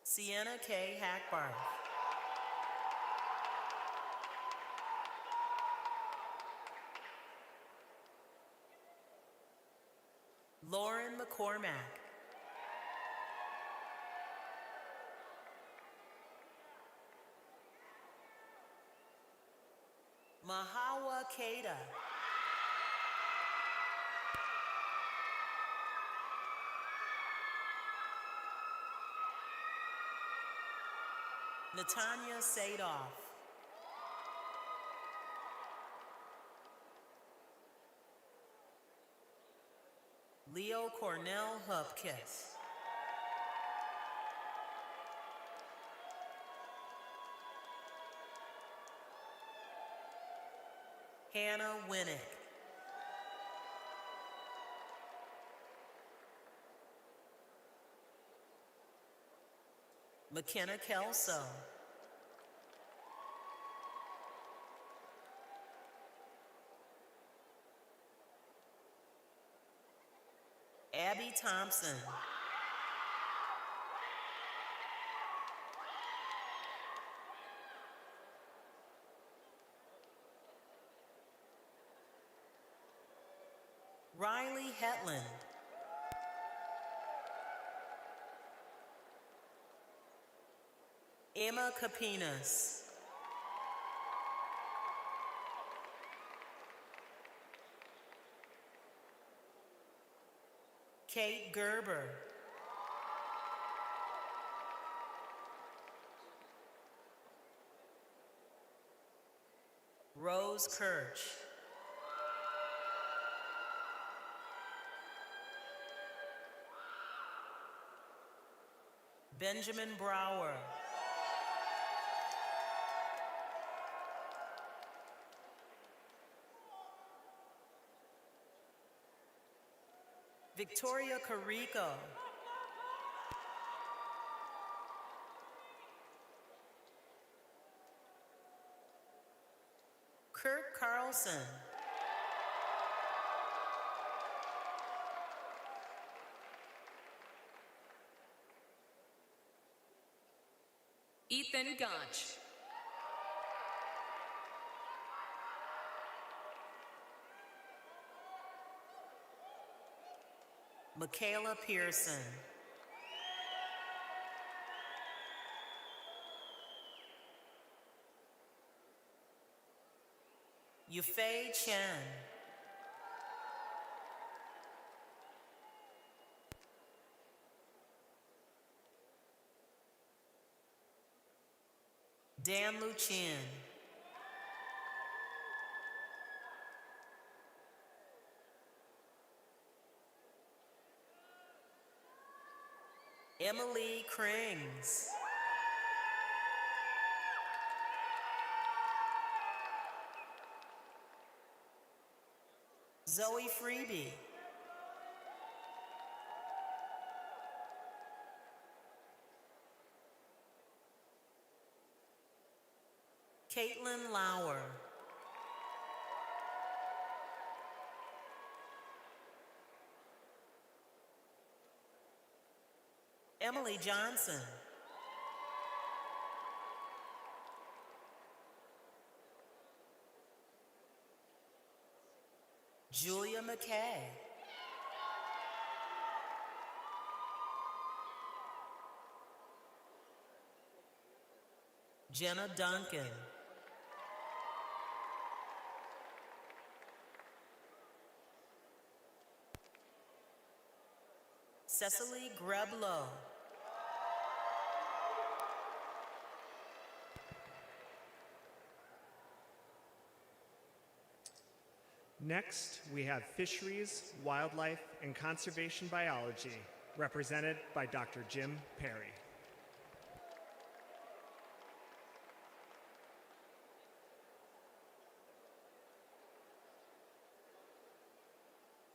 Sienna K. Hackbarth. Lauren McCormack. Mahawa Keita. Natanya Sadoff. Leo Cornell Hupkis. Hannah Winnick. McKenna Kelso. Abby Thompson. Riley Hetland. Emma Capinas. Kate Gerber. Rose Kirch. Benjamin Brower. Victoria Carrico. Kirk Carlson. Ethan Gotch. Michaela Pearson. Yufei Chen. Dan Lucien. Emily Krings. Zoe Freebie. Caitlin Lauer. Emily Johnson. Julia McKay. Jenna Duncan. Cecily Greblow. Next, we have Fisheries, Wildlife, and Conservation Biology, represented by Dr. Jim Perry.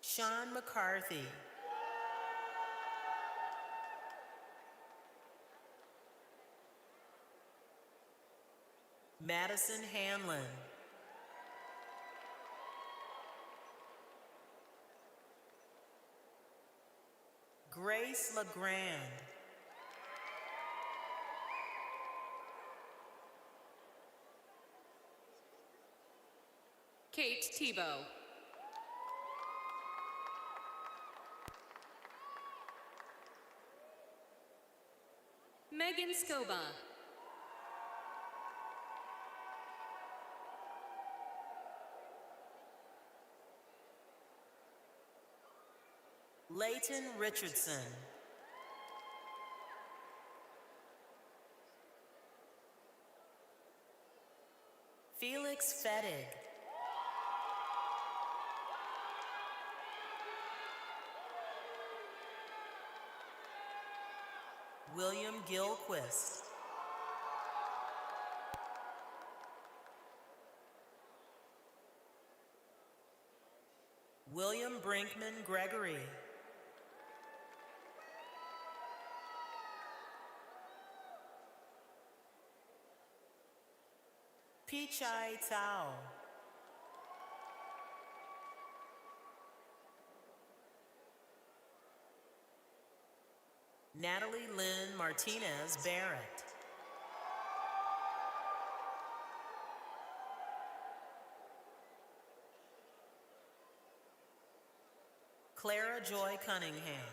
Sean McCarthy. Madison Hanlon. Grace LeGrand. Kate Tebow. Megan Scoba. Leighton Richardson. Felix Fettig. William Gilquist. William Brinkman Gregory. Pichai Tao. Natalie Lynn Martinez Barrett. Clara Joy Cunningham.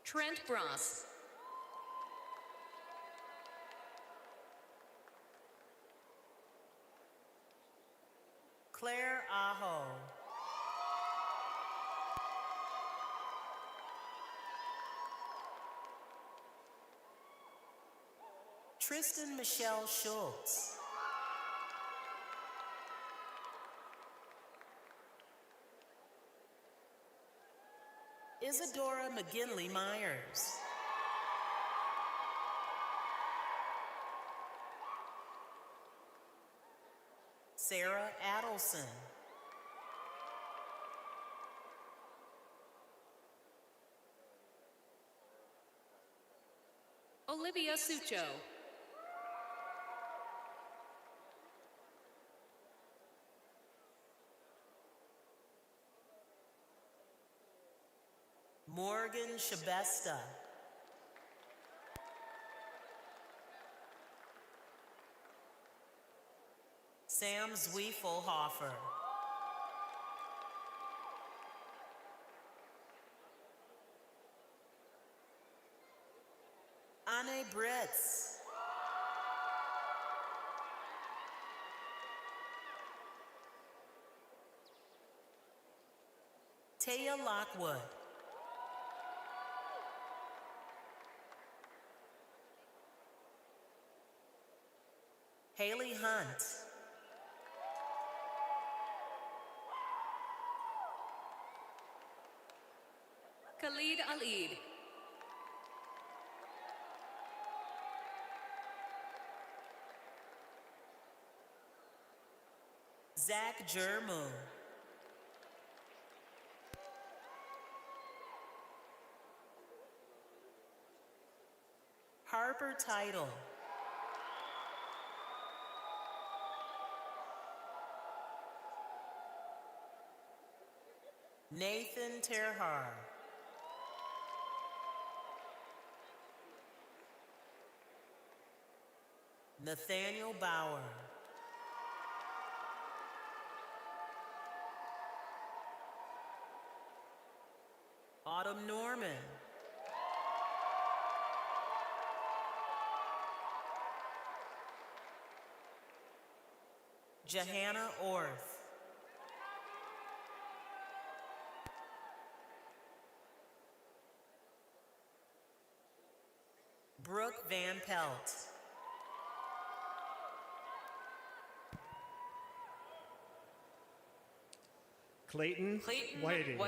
Trent Bross. Claire Aho. Tristan Michelle Schultz. Isadora McGinley Myers. Sarah Adelson. Olivia Sucho. Morgan Shabesta. Sam Zwiefelhofer. Anne Britz. Taya Lockwood. Haley Hunt. Khalid Alid. Zach Jermu. Harper Title. Nathan Terhar. Nathaniel Bauer. Autumn Norman. Johanna Orth. Brooke Van Pelt. Clayton, Whiting.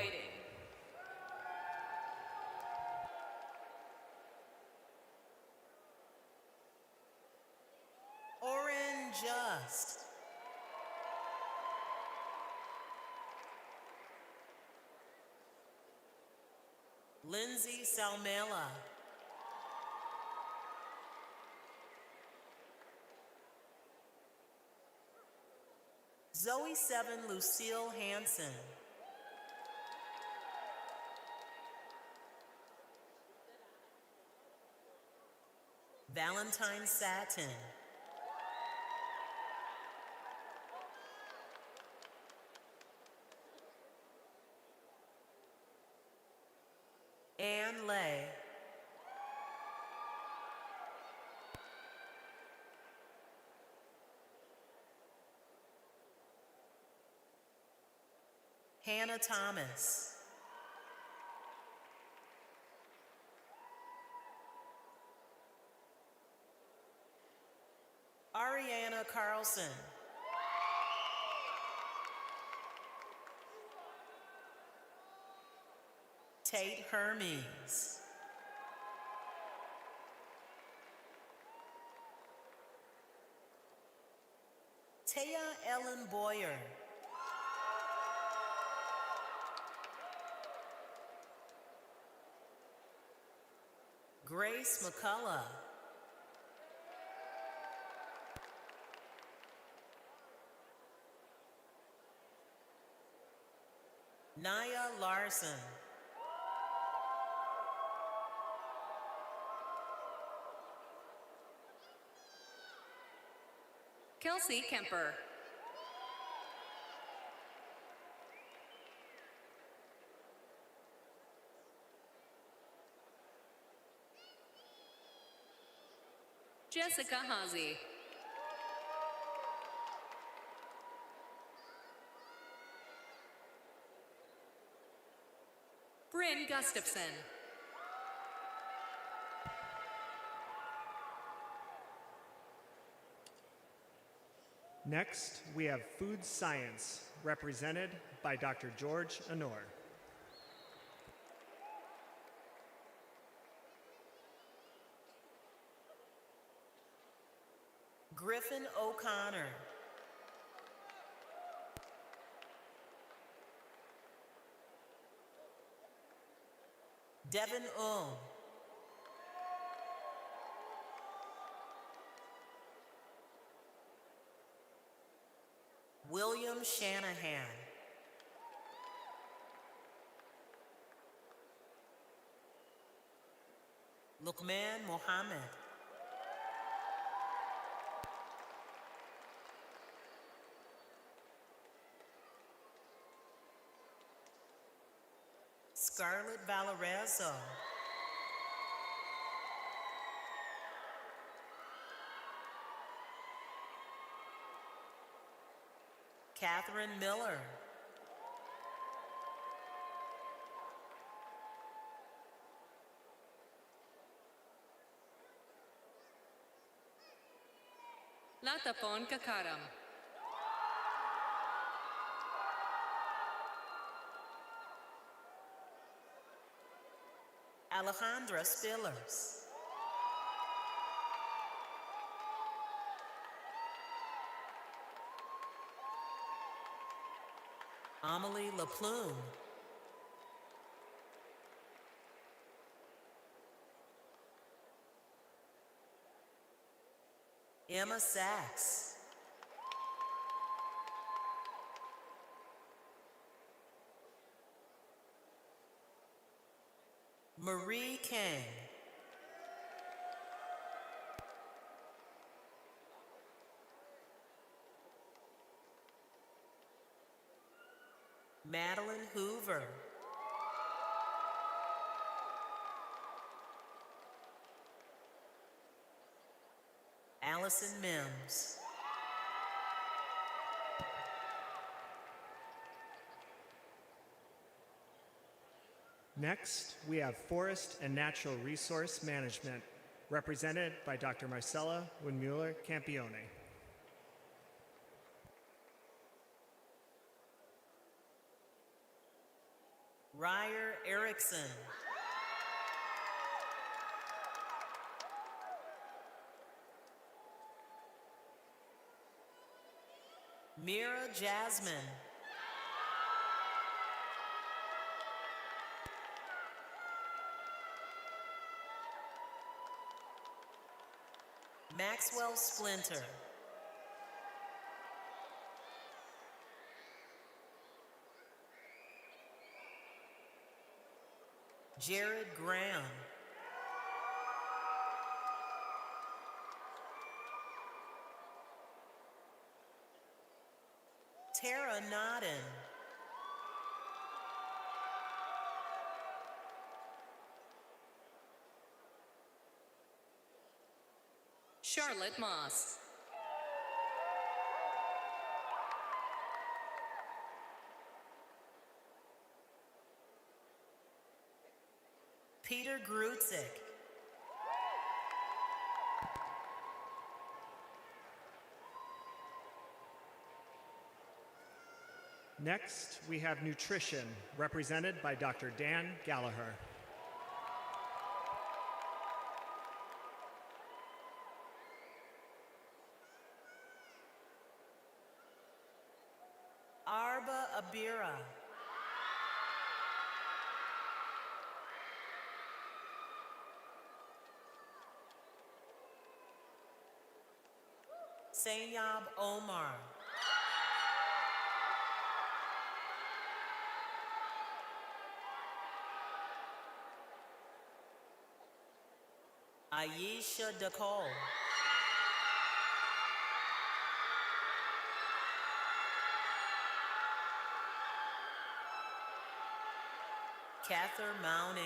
Oren Just. Lindsay Salmela. Zoe 7 Lucille Hansen. Valentine Satin. Anne Lay. Hannah Thomas. Ariana Carlson. Tate Hermes. Taya Ellen Boyer. Grace McCullough. Naya Larson. Kelsey Kemper. Jessica Hazy. Bryn Gustafson. Next, we have food science, represented by Dr. George Honor. Griffin O'Connor. Devin William Shanahan. Lukman Mohammed. Scarlett Valorezzo. Catherine Miller. Latapon Kakaram. Alejandra Spillers. Amelie LaPlume. Emma Sachs. Marie Kang. Madeline Hoover. Allison Mims. Next, we have Forest and Natural Resource Management, represented by Dr. Marcella Windmuller-Campione. Ryer Erickson. Mira Jasmine. Maxwell Splinter. Jared Graham. Tara Nodden. Charlotte Moss. Peter Grutzik. Next, we have Nutrition, represented by Dr. Dan Gallagher. Arba Abira. Sayab Omar. Aisha Dakol. Cather Mounting.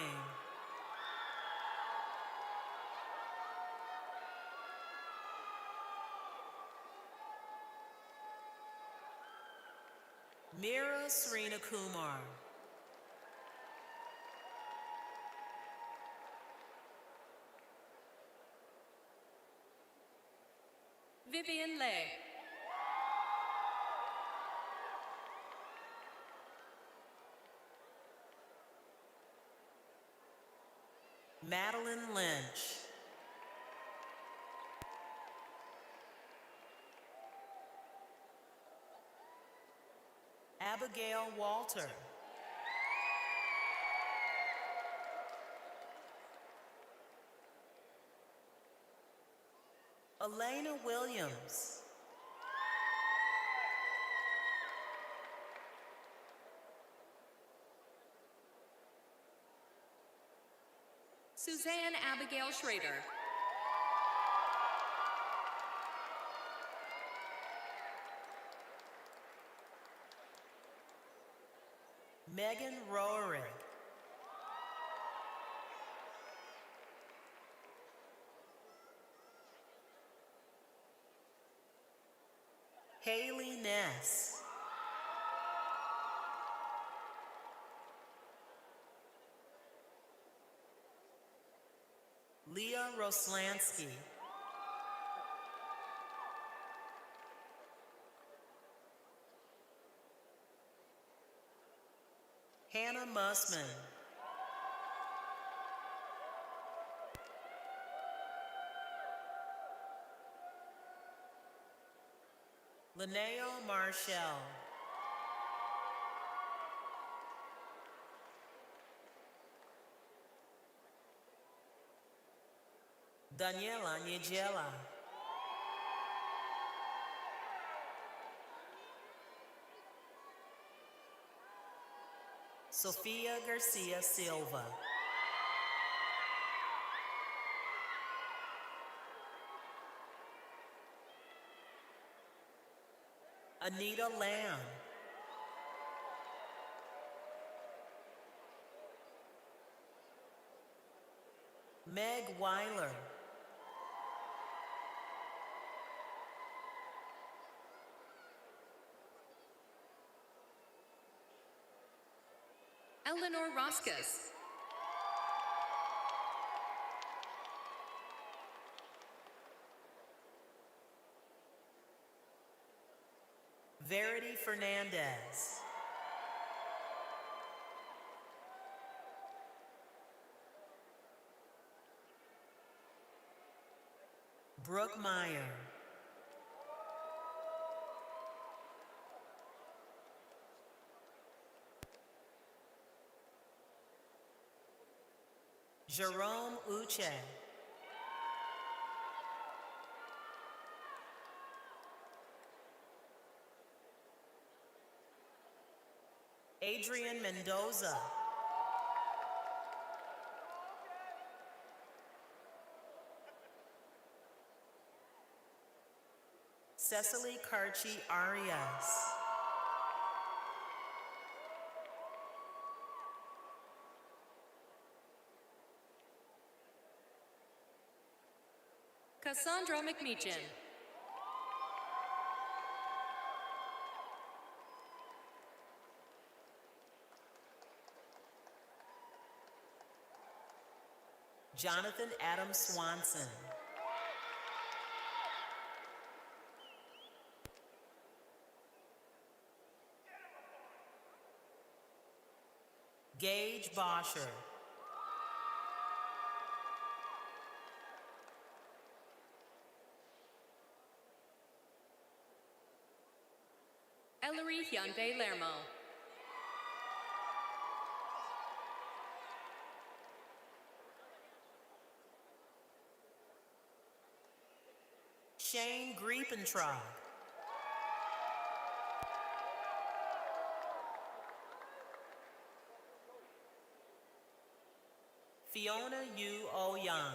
Mira Serena Kumar. Vivian Lay. Madeline Lynch. Abigail Walter. Elena Williams. Suzanne Abigail Schrader. Megan Roerig. Haley Ness. Leah Roslansky. Hannah Mussman. Linneo Marshall. Daniela Niegela. Sofia Garcia Silva. Anita Lamb. Meg Weiler. Eleanor Roscus. Verity Fernandez. Brooke Meyer. Jerome Uche. Adrian Mendoza. Cecily Carchi Arias. Cassandra McMeechan. Jonathan Adam Swanson. Gage Bosher. Ellery Hyunbei Lermo. Shane Griepentrag. Fiona Yu Ouyang.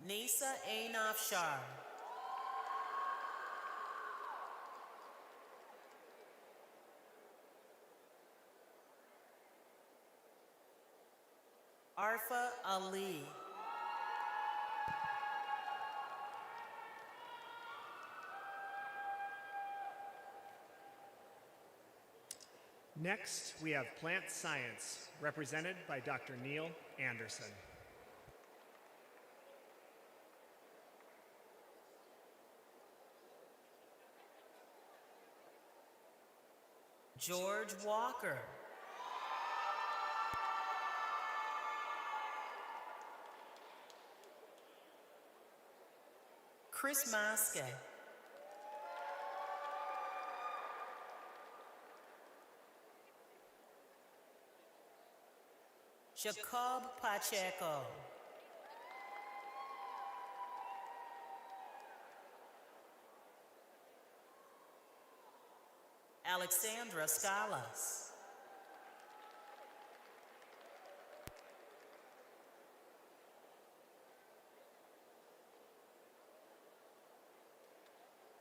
Nisa Ainaf Shar. Arfa Ali. Next, we have plant science, represented by Dr. Neil Anderson. George Walker. Chris Maske. Jacob Pacheco. Alexandra Scalas.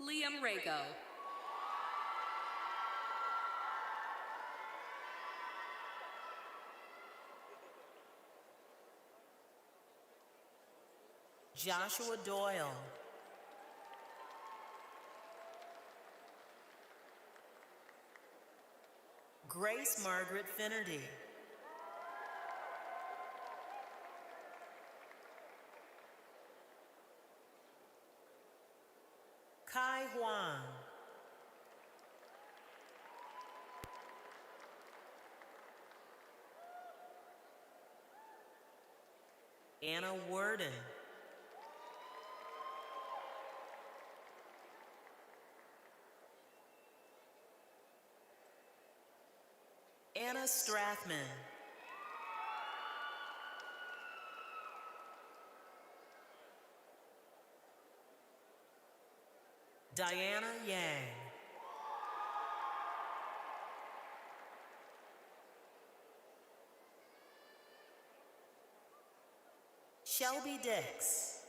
Liam Rago. Joshua Doyle. Grace Margaret Finnerty. Kai Huang. Anna Worden, Anna Strathman, Diana Yang, Shelby Dix,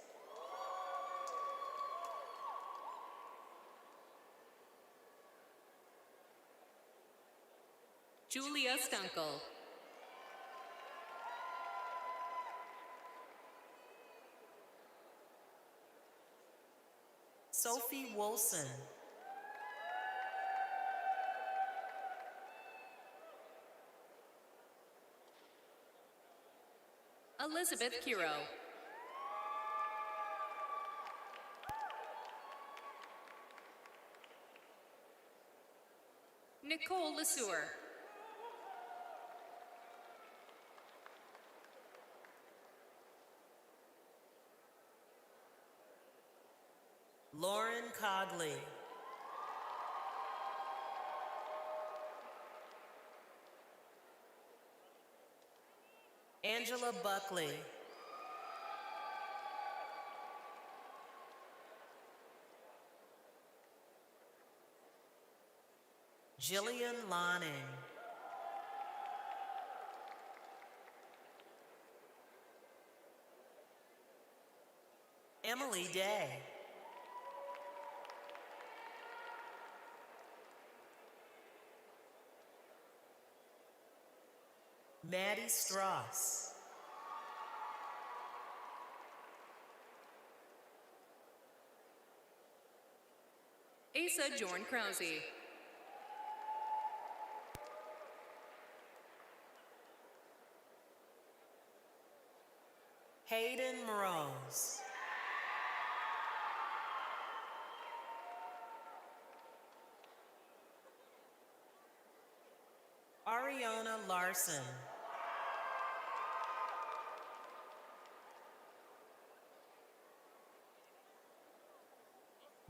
Julia Stunkel. Sophie Wilson, Elizabeth Kiro. Nicole Lesueur. Lauren Cogley, Angela Buckley, Jillian Lonning, Emily Day, Maddie Strauss, Asa Jorn Krause. Hayden Morose, Ariana Larson,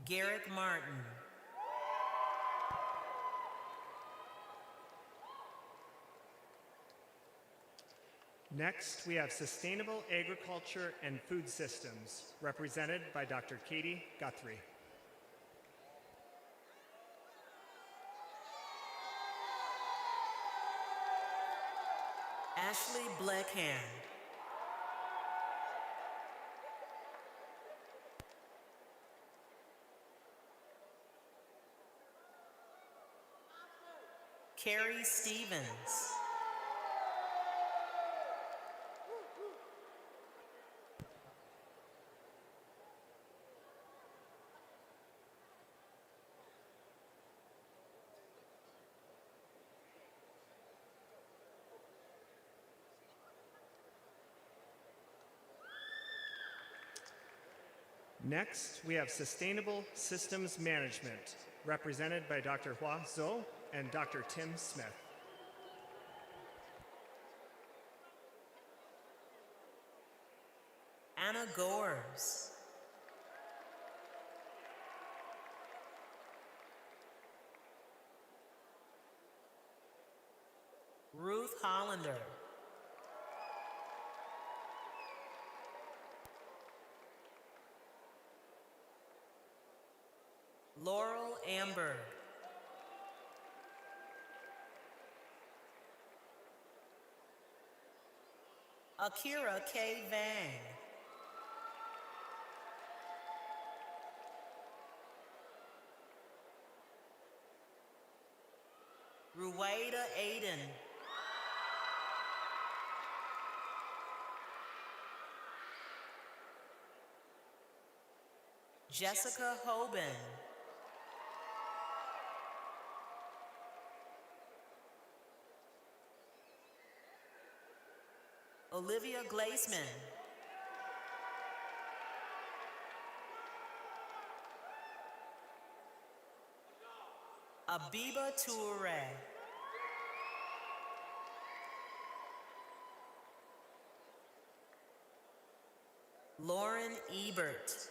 Garrick Martin, Next, we have Sustainable Agriculture and Food Systems, represented by Dr. Katie Guthrie. Ashley Blackhand, Carrie Stevens, Next, we have Sustainable Systems Management, represented by Dr. Hua Zhou and Dr. Tim Smith. Anna Gores, Ruth Hollander, Laurel Amber, Akira K. Vang, Ruwaida Aiden, Jessica Hoban, Olivia Glaseman, Abiba Toure, Lauren Ebert.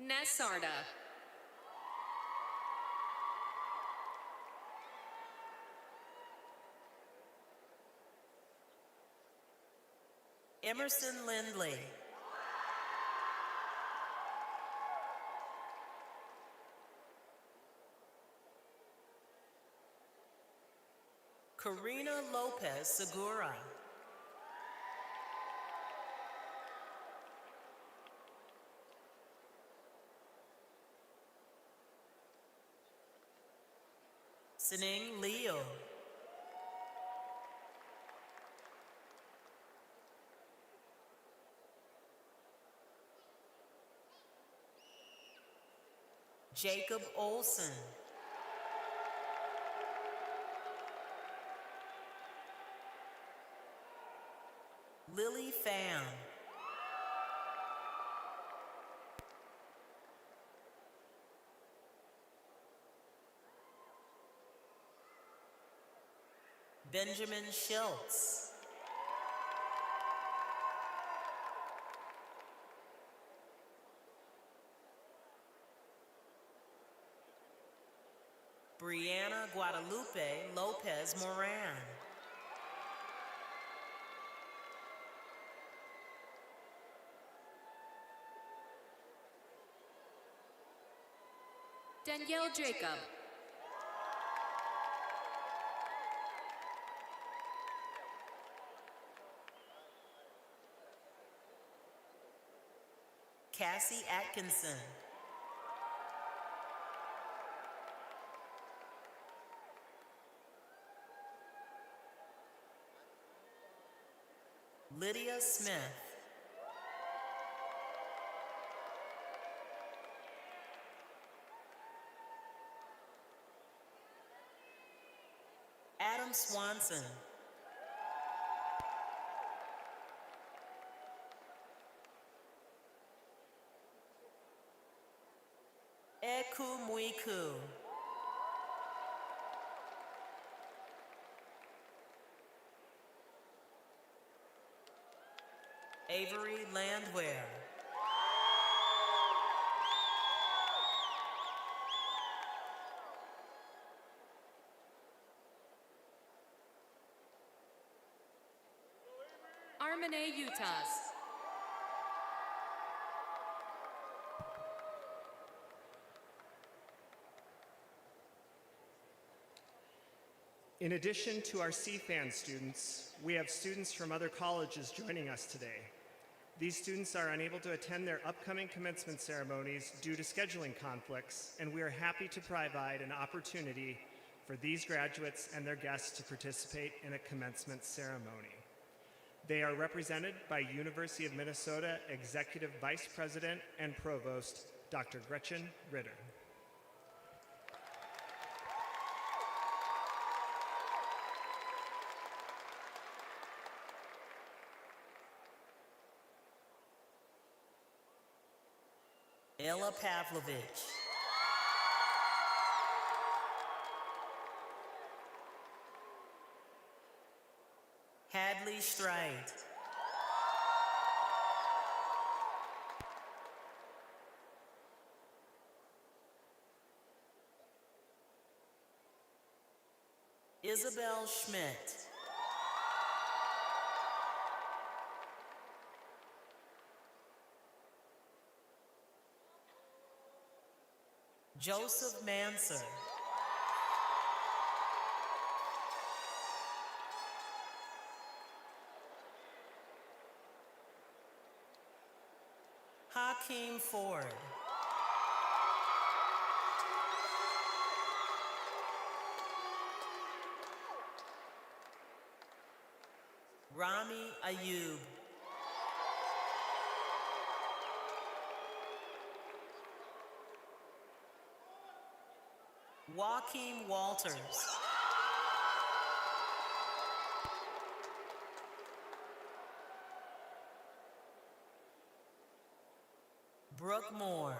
Nasarda. Emerson Lindley. Karina Lopez Segura. Sining Leo. Jacob Olson. Lily Pham. Benjamin Schultz. Brianna Guadalupe Lopez Moran. Danielle Jacob. Cassie Atkinson. Lydia Smith. Adam Swanson. Eku Muiku. Avery Landwehr. Armene Utas. In addition to our CFANS students, we have students from other colleges joining us today. These students are unable to attend their upcoming commencement ceremonies due to scheduling conflicts, and we are happy to provide an opportunity for these graduates and their guests to participate in a commencement ceremony. They are represented by University of Minnesota Executive Vice President and Provost, Dr. Gretchen Ritter. Ella Pavlovich. Hadley Stride. Isabel Schmidt. Joseph Manser. Hakeem Ford. Rami Ayub. Joaquin Walters. Brooke Moore.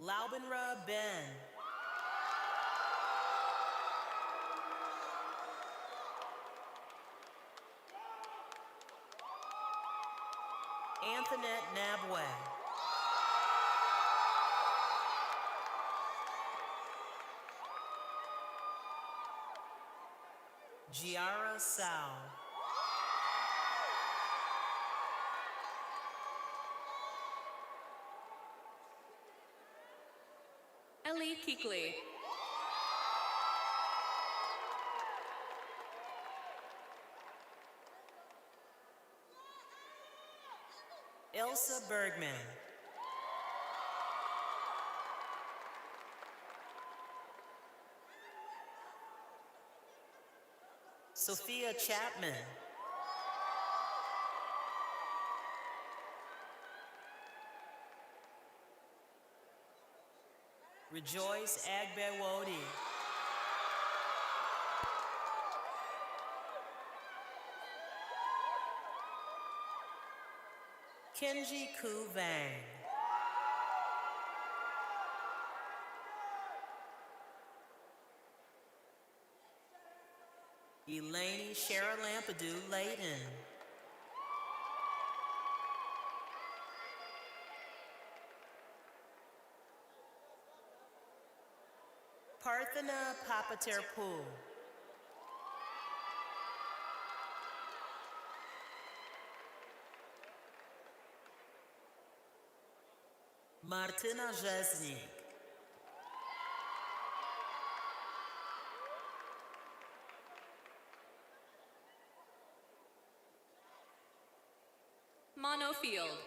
Laubinra Ben. Antoinette Nabwe. Giara Sao. Ellie Keekley. Elsa Bergman. Sophia Chapman. Rejoice Agbewodi. Kenji Ku Vang. Elaine Shara-Lampadou Layton. Parthena Papaterpul. Martyna Rzeznik. Monofield.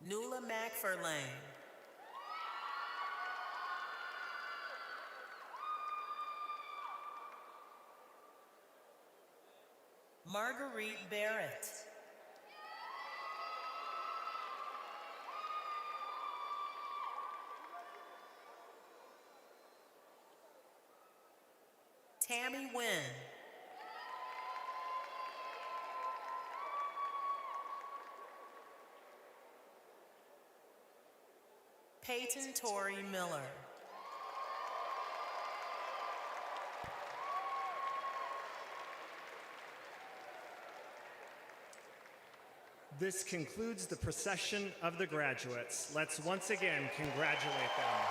Nuala McFarlane. Marguerite Barrett. Tammy Wynn. Peyton Torrey Miller. This concludes the procession of the graduates. Let's once again congratulate them.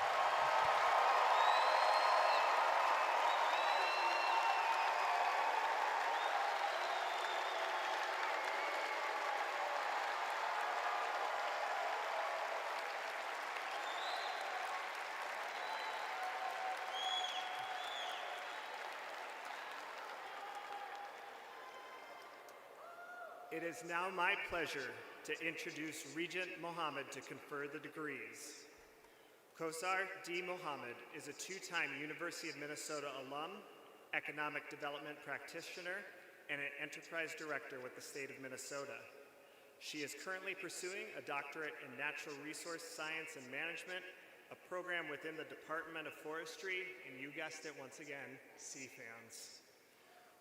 It is now my pleasure to introduce Regent Mohammed to confer the degrees. Kosar D. Mohammed is a two-time University of Minnesota alum, economic development practitioner, and an enterprise director with the state of Minnesota. She is currently pursuing a doctorate in natural resource science and management, a program within the Department of Forestry, and you guessed it once again, CFANS.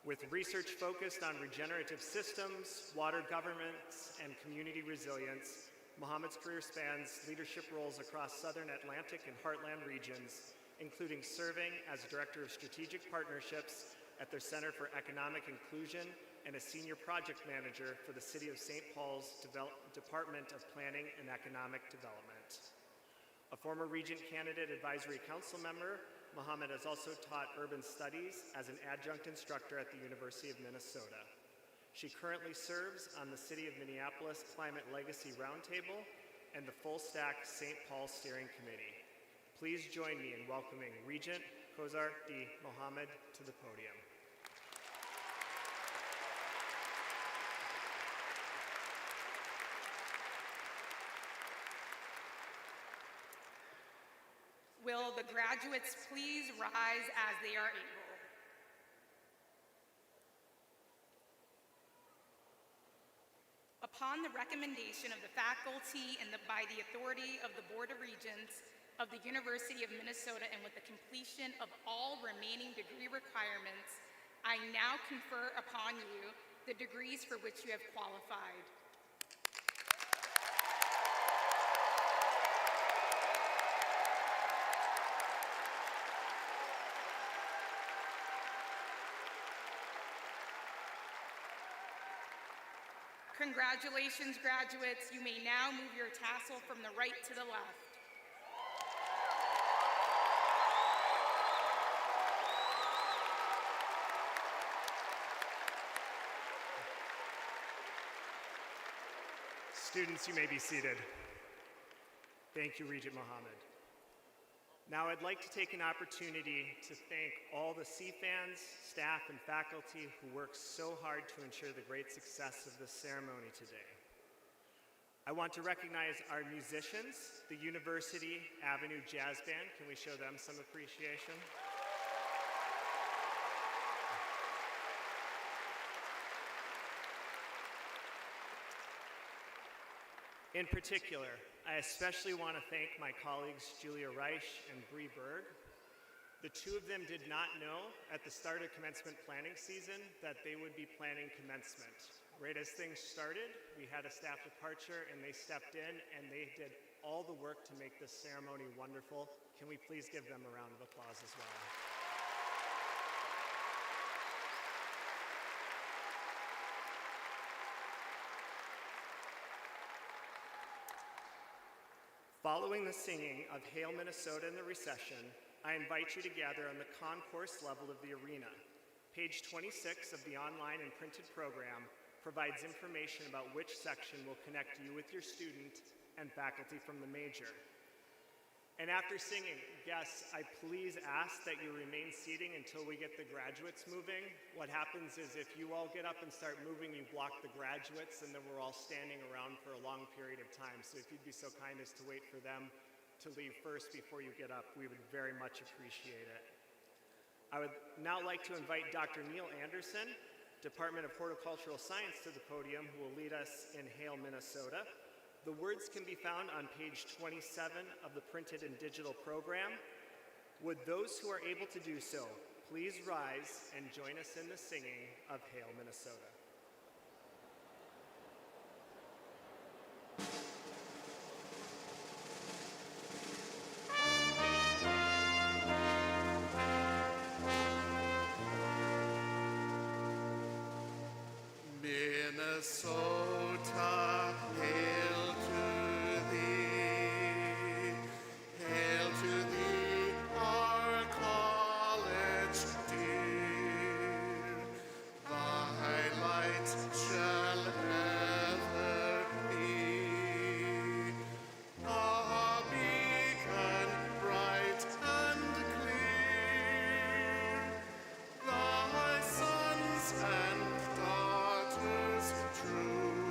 With research focused on regenerative systems, water governance, and community resilience, Mohammed's career spans leadership roles across Southern Atlantic and Heartland regions, including serving as Director of Strategic Partnerships at their Center for Economic Inclusion and a Senior Project Manager for the City of St. Paul's Department of Planning and Economic Development. A former Regent Candidate Advisory Council member, Mohammed has also taught urban studies as an adjunct instructor at the University of Minnesota. She currently serves on the City of Minneapolis Climate Legacy Roundtable and the Full Stack St. Paul Steering Committee. Please join me in welcoming Regent Kosar D. Mohammed to the podium. Will the graduates please rise as they are able? Upon the recommendation of the faculty and by the authority of the Board of Regents of the University of Minnesota, and with the completion of all remaining degree requirements, I now confer upon you the degrees for which you have qualified. Congratulations, graduates. You may now move your tassel from the right to the left. Students, you may be seated. Thank you, Regent Mohammed. Now I'd like to take an opportunity to thank all the CFANS, staff, and faculty who worked so hard to ensure the great success of this ceremony today. I want to recognize our musicians, the University Avenue Jazz Band. Can we show them some appreciation? In particular, I especially want to thank my colleagues Julia Reich and Bree Berg. The two of them did not know at the start of commencement planning season that they would be planning commencement. Right as things started, we had a staff departure and they stepped in and they did all the work to make this ceremony wonderful. Can we please give them a round of applause as well? Following the singing of Hail Minnesota in the recession, I invite you to gather on the concourse level of the arena. Page 26 of the online and printed program provides information about which section will connect you with your student and faculty from the major. And after singing, guests, I please ask that you remain seating until we get the graduates moving. What happens is if you all get up and start moving, you block the graduates, and then we're all standing around for a long period of time. So if you'd be so kind as to wait for them to leave first before you get up, we would very much appreciate it. I would now like to invite Dr. Neil Anderson, Department of Horticultural Science, to the podium, who will lead us in Hail Minnesota. The words can be found on page 27 of the printed and digital program. Would those who are able to do so please rise and join us in the singing of Hail Minnesota. Minnesota, hail to thee. Hail to thee, our college dear. Thy light shall ever be a beacon bright and clear. Thy sons and daughters true